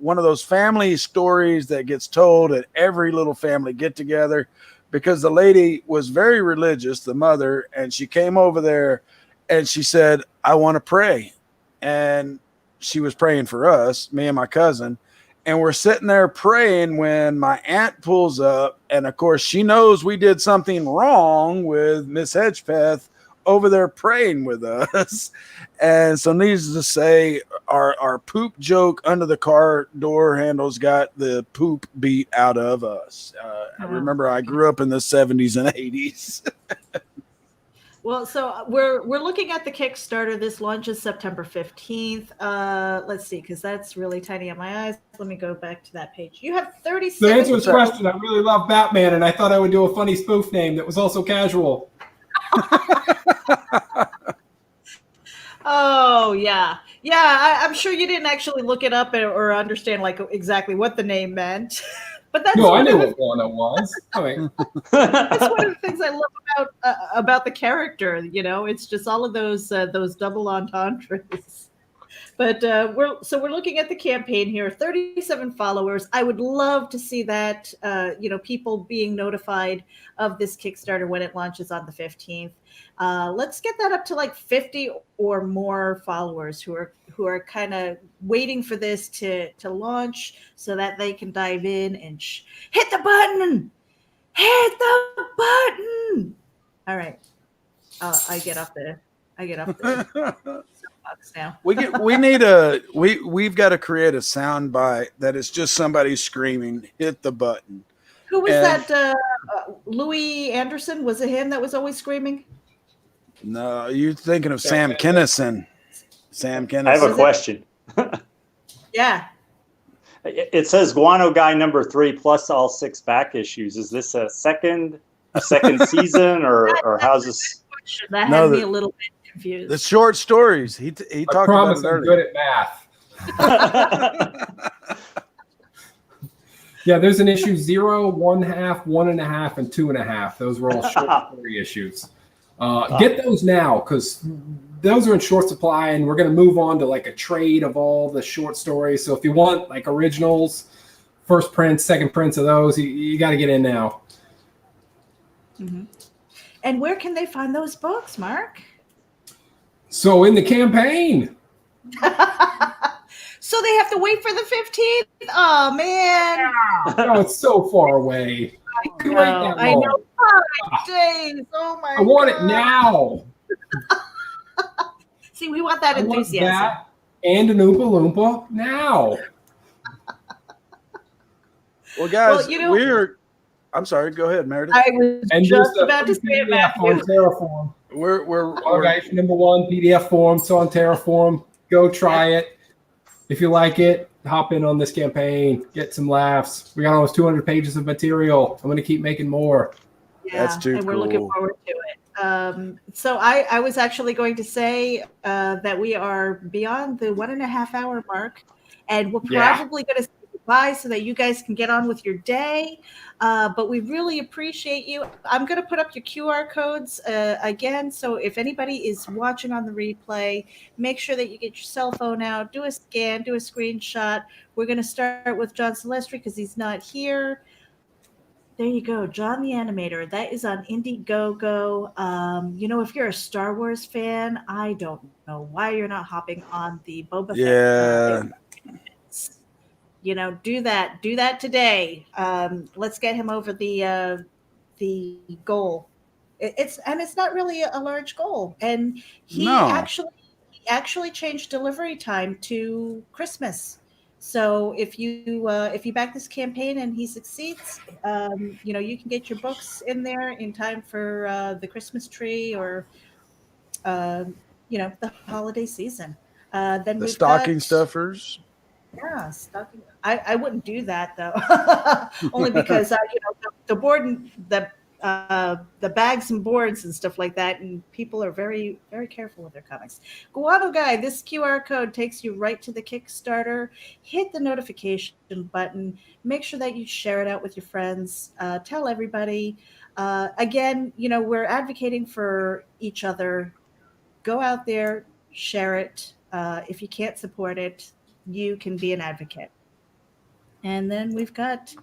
one of those family stories that gets told at every little family get together, because the lady was very religious, the mother, and she came over there and she said, I want to pray. And she was praying for us, me and my cousin. And we're sitting there praying when my aunt pulls up. And of course, she knows we did something wrong with Miss Hedgepeth over there praying with us. And so needless to say, our poop joke under the car door handles got the poop beat out of us. I remember I grew up in the 70s and 80s. Well, so we're looking at the Kickstarter. This launches September 15th. Let's see, because that's really tiny on my eyes. Let me go back to that page. You have 36. To answer this question, I really love Batman, and I thought I would do a funny spoof name that was also casual. Oh yeah. I'm sure you didn't actually look it up or understand like exactly what the name meant. But that's I knew what Guano was. That's one of the things I love about the character. You know, it's just all of those double entendres. But we're looking at the campaign here. 37 followers. I would love to see that. People being notified of this Kickstarter when it launches on the 15th. Let's get that up to like 50 or more followers who are kind of waiting for this to launch so that they can dive in and hit the button. Hit the button. All right. I get off the soapbox now. We've got to create a sound bite that is just somebody screaming, hit the button. Who was that? Louis Anderson? Was it him that was always screaming? No, you're thinking of Sam Kinison. Sam Kinison. I have a question. Yeah. It says Guano Guy number 3 plus all 6 back issues. Is this a second season or how's this? That had me a little bit confused. The short stories. He talked about it earlier. I'm good at math. Yeah, there's an issue 0, 1/2, 1.5, and 2.5. Those were all short story issues. Get those now because those are in short supply, and we're going to move on to like a trade of all the short stories. So if you want like originals, first prints, second prints of those, you got to get in now. Mm-hmm. And where can they find those books, Mark? So in the campaign. So they have to wait for the 15th? Oh, man. Oh, it's so far away. I know. 5 days. Oh, my God. I want it now. See, we want that enthusiasm. I want that and an Oompa Loompa now. Well, guys, well, I'm sorry. Go ahead, Meredith. I was just about to say it, Matthew. On Terraform. We're Issue number 1 PDF form. So on Terraform, go try it. If you like it, hop in on this campaign. Get some laughs. We got almost 200 pages of material. I'm going to keep making more. Yeah, that's too and we're cool. looking forward to it. So I was actually going to say that we are beyond the 1.5 hour mark, and we're probably going to say goodbye so that you guys can get on with your day. But we really appreciate you. I'm going to put up your QR codes again. So if anybody is watching on the replay, make sure that you get your cell phone out, do a scan, do a screenshot. We're going to start with John Celestri because he's not here. There you go, John the Animator. That is on IndieGoGo. If you're a Star Wars fan, I don't know why you're not hopping on the Boba Fett. Do that today. Let's get him over the goal. It's not really a large goal, and he actually changed delivery time to Christmas. So if you back this campaign and he succeeds, you can get your books in there in time for the Christmas tree or the holiday season. Then the stocking stuffers. Yeah, stocking. I wouldn't do that though, only because the board and the bags and boards and stuff like that, and people are very, very careful with their comics. Guano Guy, this QR code takes you right to the Kickstarter. Hit the notification button. Make sure that you share it out with your friends. Tell everybody. Again, we're advocating for each other. Go out there, share it. If you can't support it, you can be an advocate. And then we've got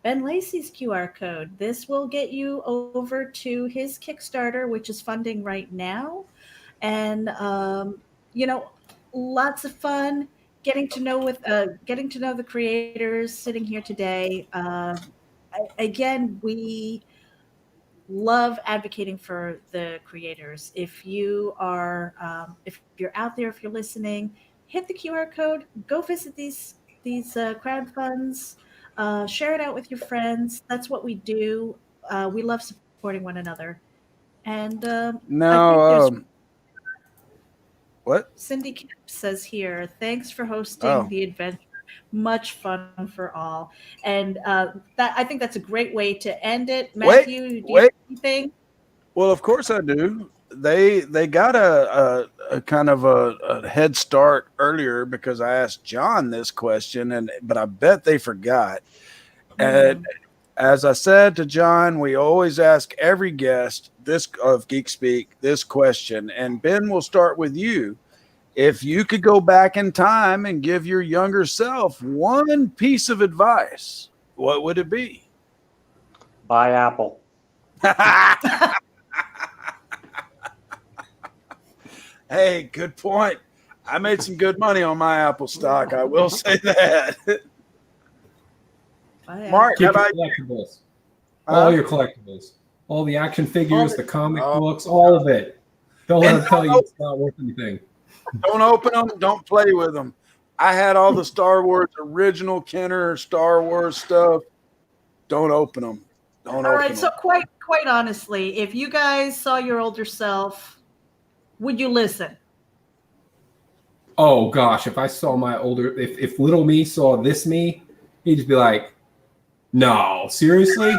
Ben Lacy's QR code. This will get you over to his Kickstarter, which is funding right now. And, lots of fun getting to know the creators sitting here today. Again, we love advocating for the creators. If you are, if you're out there, if you're listening, hit the QR code, go visit these crowd funds. Share it out with your friends. That's what we do. We love supporting one another. And what? Cindy Kemp says here, thanks for hosting the adventure. Much fun for all. And I think that's a great way to end it. Matthew, do you have anything? Well, of course I do. They got a kind of a head start earlier because I asked John this question, but I bet they forgot. And as I said to John, we always ask every guest of Geek Speak this question, and Ben, will start with you. If you could go back in time and give your younger self one piece of advice, what would it be? Buy Apple. Hey, good point. I made some good money on my Apple stock. I will say that. Mark, how about you? All your collectibles, all the action figures, the comic books, all of it. Don't let them tell you it's not worth anything. Don't open them. Don't play with them. I had all the Star Wars original Kenner Star Wars stuff. Don't open them. Don't open them. All right. So quite honestly, if you guys saw your older self, would you listen? Oh gosh, if I saw my older, if little me saw this me, he'd just be like, "No, seriously."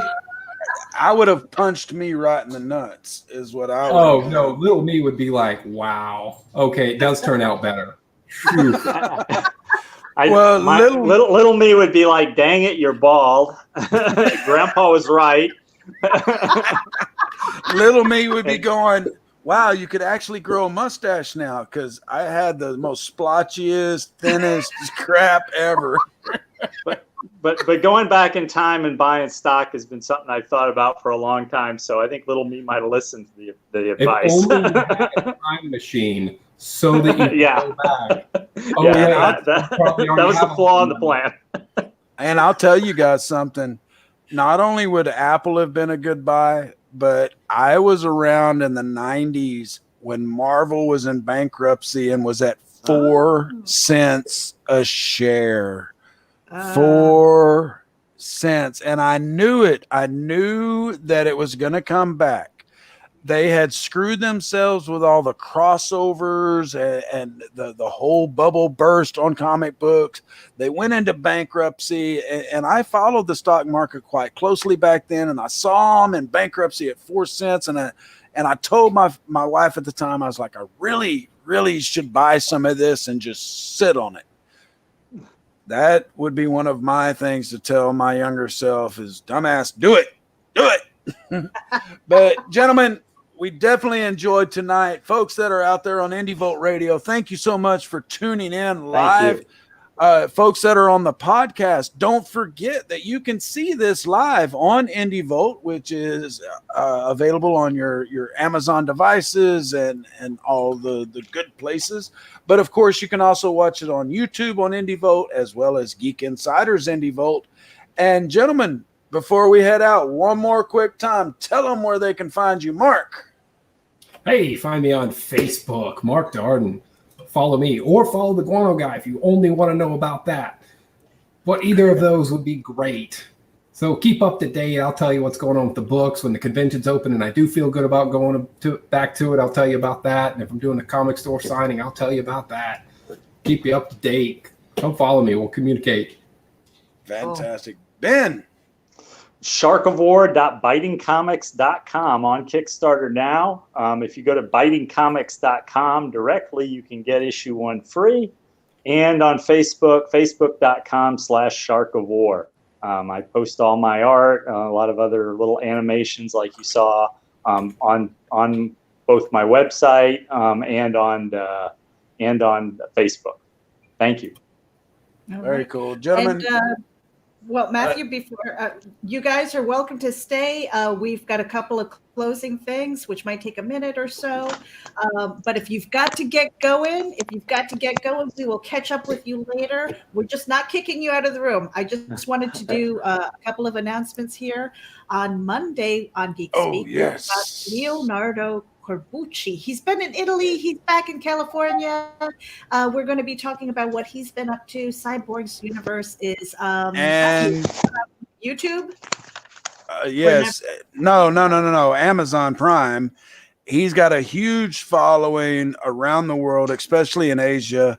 I would have punched me right in the nuts, is what I would. Oh no, little me would be like, "Wow, okay, it does turn out better." Little me would be like, "Dang it, you're bald." Grandpa was right. Little me would be going, "Wow, you could actually grow a mustache now," because I had the most splotchiest, thinnest crap ever. but going back in time and buying stock has been something I've thought about for a long time. So I think little me might have listened to the advice. If only you had a time machine so that you could go back. Oh, yeah, that was the flaw in the plan. And I'll tell you guys something. Not only would Apple have been a good buy, but I was around in the 90s when Marvel was in bankruptcy and was at 4 cents a share. 4 cents. And I knew it. I knew that it was going to come back. They had screwed themselves with all the crossovers and the whole bubble burst on comic books. They went into bankruptcy, and I followed the stock market quite closely back then, and I saw them in bankruptcy at 4 cents. And I told my wife at the time, I was like, I really, really should buy some of this and just sit on it. That would be one of my things to tell my younger self is, dumbass, do it. But gentlemen, we definitely enjoyed tonight. Folks that are out there on IndieVolt Radio, thank you so much for tuning in live. Folks that are on the podcast, don't forget that you can see this live on IndieVolt, which is available on your Amazon devices and all the good places. But of course, you can also watch it on YouTube on IndieVolt, as well as Geek Insider's IndieVolt. And gentlemen, before we head out, one more quick time, tell them where they can find you. Mark. Hey, find me on Facebook, Mark Darden. Follow me or follow the Guano Guy if you only want to know about that. But either of those would be great. So keep up to date. I'll tell you what's going on with the books when the convention's open, and I do feel good about going back to it. I'll tell you about that. And if I'm doing a comic store signing, I'll tell you about that. Keep you up to date. Come follow me. We'll communicate. Fantastic. Ben. Sharkofwar.bitingcomics.com on Kickstarter now. If you go to bitingcomics.com directly, you can get issue 1 free. And on Facebook, facebook.com/sharkofwar. I post all my art, a lot of other little animations like you saw on both my website and on Facebook. Thank you. Very cool. Gentlemen. And, well, Matthew, before you guys are welcome to stay. We've got a couple of closing things, which might take a minute or so. But if you've got to get going, we will catch up with you later. We're just not kicking you out of the room. I just wanted to do a couple of announcements here. On Monday on Geek Speak, yes. Leonardo Corbucci. He's been in Italy. He's back in California. We're going to be talking about what he's been up to. Cyborg's Universe is and YouTube. Yes. No. Amazon Prime. He's got a huge following around the world, especially in Asia.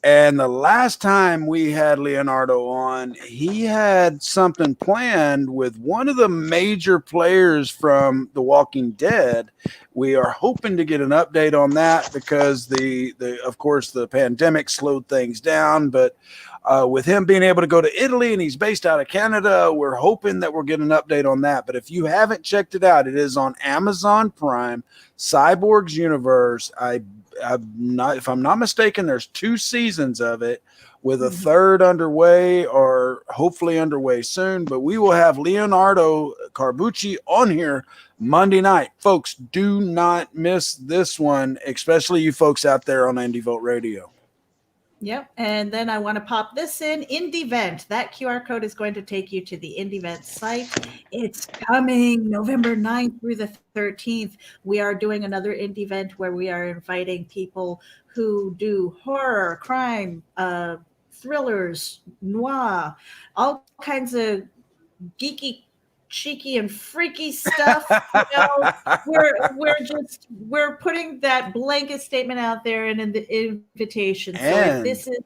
And the last time we had Leonardo on, he had something planned with one of the major players from The Walking Dead. We are hoping to get an update on that because of course, the pandemic slowed things down. But with him being able to go to Italy and he's based out of Canada, we're hoping that we'll get an update on that. But if you haven't checked it out, it is on Amazon Prime, Cyborg's Universe. If I'm not mistaken, there's 2 seasons of it with a third underway or hopefully underway soon. But we will have Leonardo Corbucci on here Monday night. Folks, do not miss this one, especially you folks out there on IndieVolt Radio. Yep. And then I want to pop this in IndieVent. That QR code is going to take you to the IndieVent site. It's coming November 9th through the 13th. We are doing another IndieVent where we are inviting people who do horror, crime, thrillers, noir, all kinds of geeky, cheeky and freaky stuff. We're putting that blanket statement out there and in the invitation. So if this is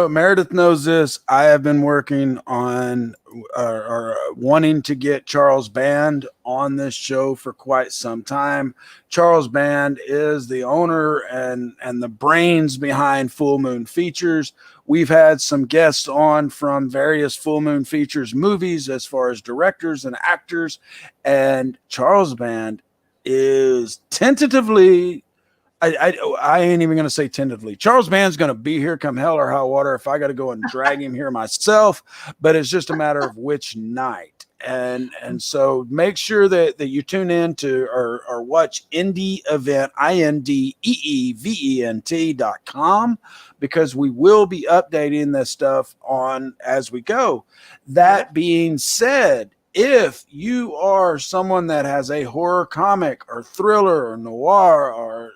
Meredith knows this. I have been working on or wanting to get Charles Band on this show for quite some time. Charles Band is the owner and the brains behind Full Moon Features. We've had some guests on from various Full Moon Features movies as far as directors and actors, and Charles Band is tentatively I ain't even going to say tentatively. Charles Band's going to be here come hell or high water if I got to go and drag him here myself, but it's just a matter of which night. And so make sure that you tune in to or watch Indie Event, INDEEVENT.com, because we will be updating this stuff on as we go. That being said, if you are someone that has a horror comic or thriller or noir or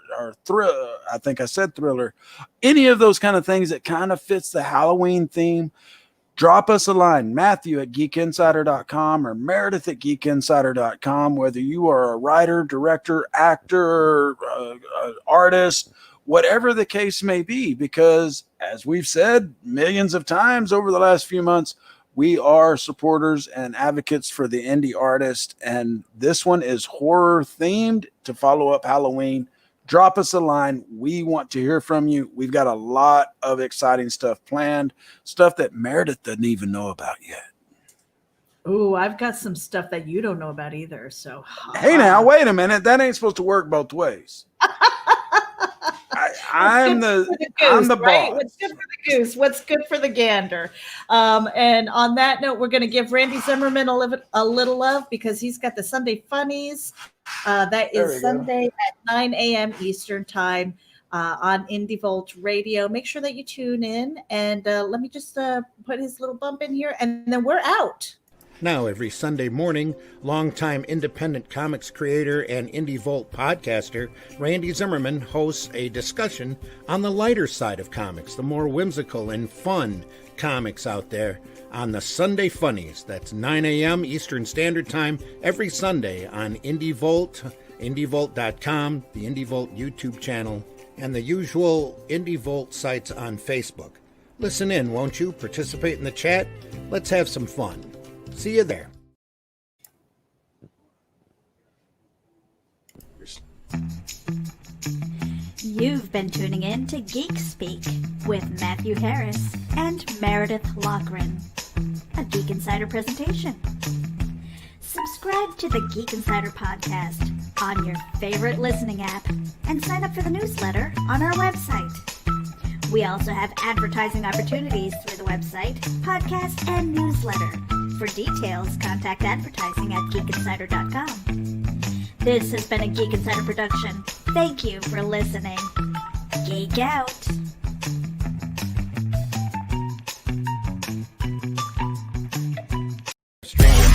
thriller, I think I said thriller, any of those kind of things that kind of fits the Halloween theme, drop us a line, Matthew at geekinsider.com or Meredith at geekinsider.com, whether you are a writer, director, actor, artist, whatever the case may be, because as we've said millions of times over the last few months, we are supporters and advocates for the indie artist, and this one is horror themed to follow up Halloween. Drop us a line. We want to hear from you. We've got a lot of exciting stuff planned, stuff that Meredith doesn't even know about yet. Ooh, I've got some stuff that you don't know about either. So hey, now wait a minute. That ain't supposed to work both ways. I'm the right? boss. What's good for the goose? What's good for the gander? And on that note, we're going to give Randy Zimmerman a little love because he's got the Sunday Funnies. That is Sunday at 9 a.m. Eastern Time on Indie Volt Radio. Make sure that you tune in. And let me just put his little bump in here, and then we're out. Now, every Sunday morning, longtime independent comics creator and Indie Volt podcaster Randy Zimmerman hosts a discussion on the lighter side of comics, the more whimsical and fun comics out there on the Sunday Funnies. That's 9 a.m. Eastern Standard Time every Sunday on Indie Volt, IndieVolt.com, the Indie Volt YouTube channel, and the usual Indie Volt sites on Facebook. Listen in, won't you? Participate in the chat. Let's have some fun. See you there. You've been tuning in to Geek Speak with Matthew Harris and Meredith Loughran, a Geek Insider presentation. Subscribe to the Geek Insider podcast on your favorite listening app and sign up for the newsletter on our website. We also have advertising opportunities through the website, podcast, and newsletter. For details, contact advertising at geekinsider.com. This has been a Geek Insider production. Thank you for listening. Geek out. Stranger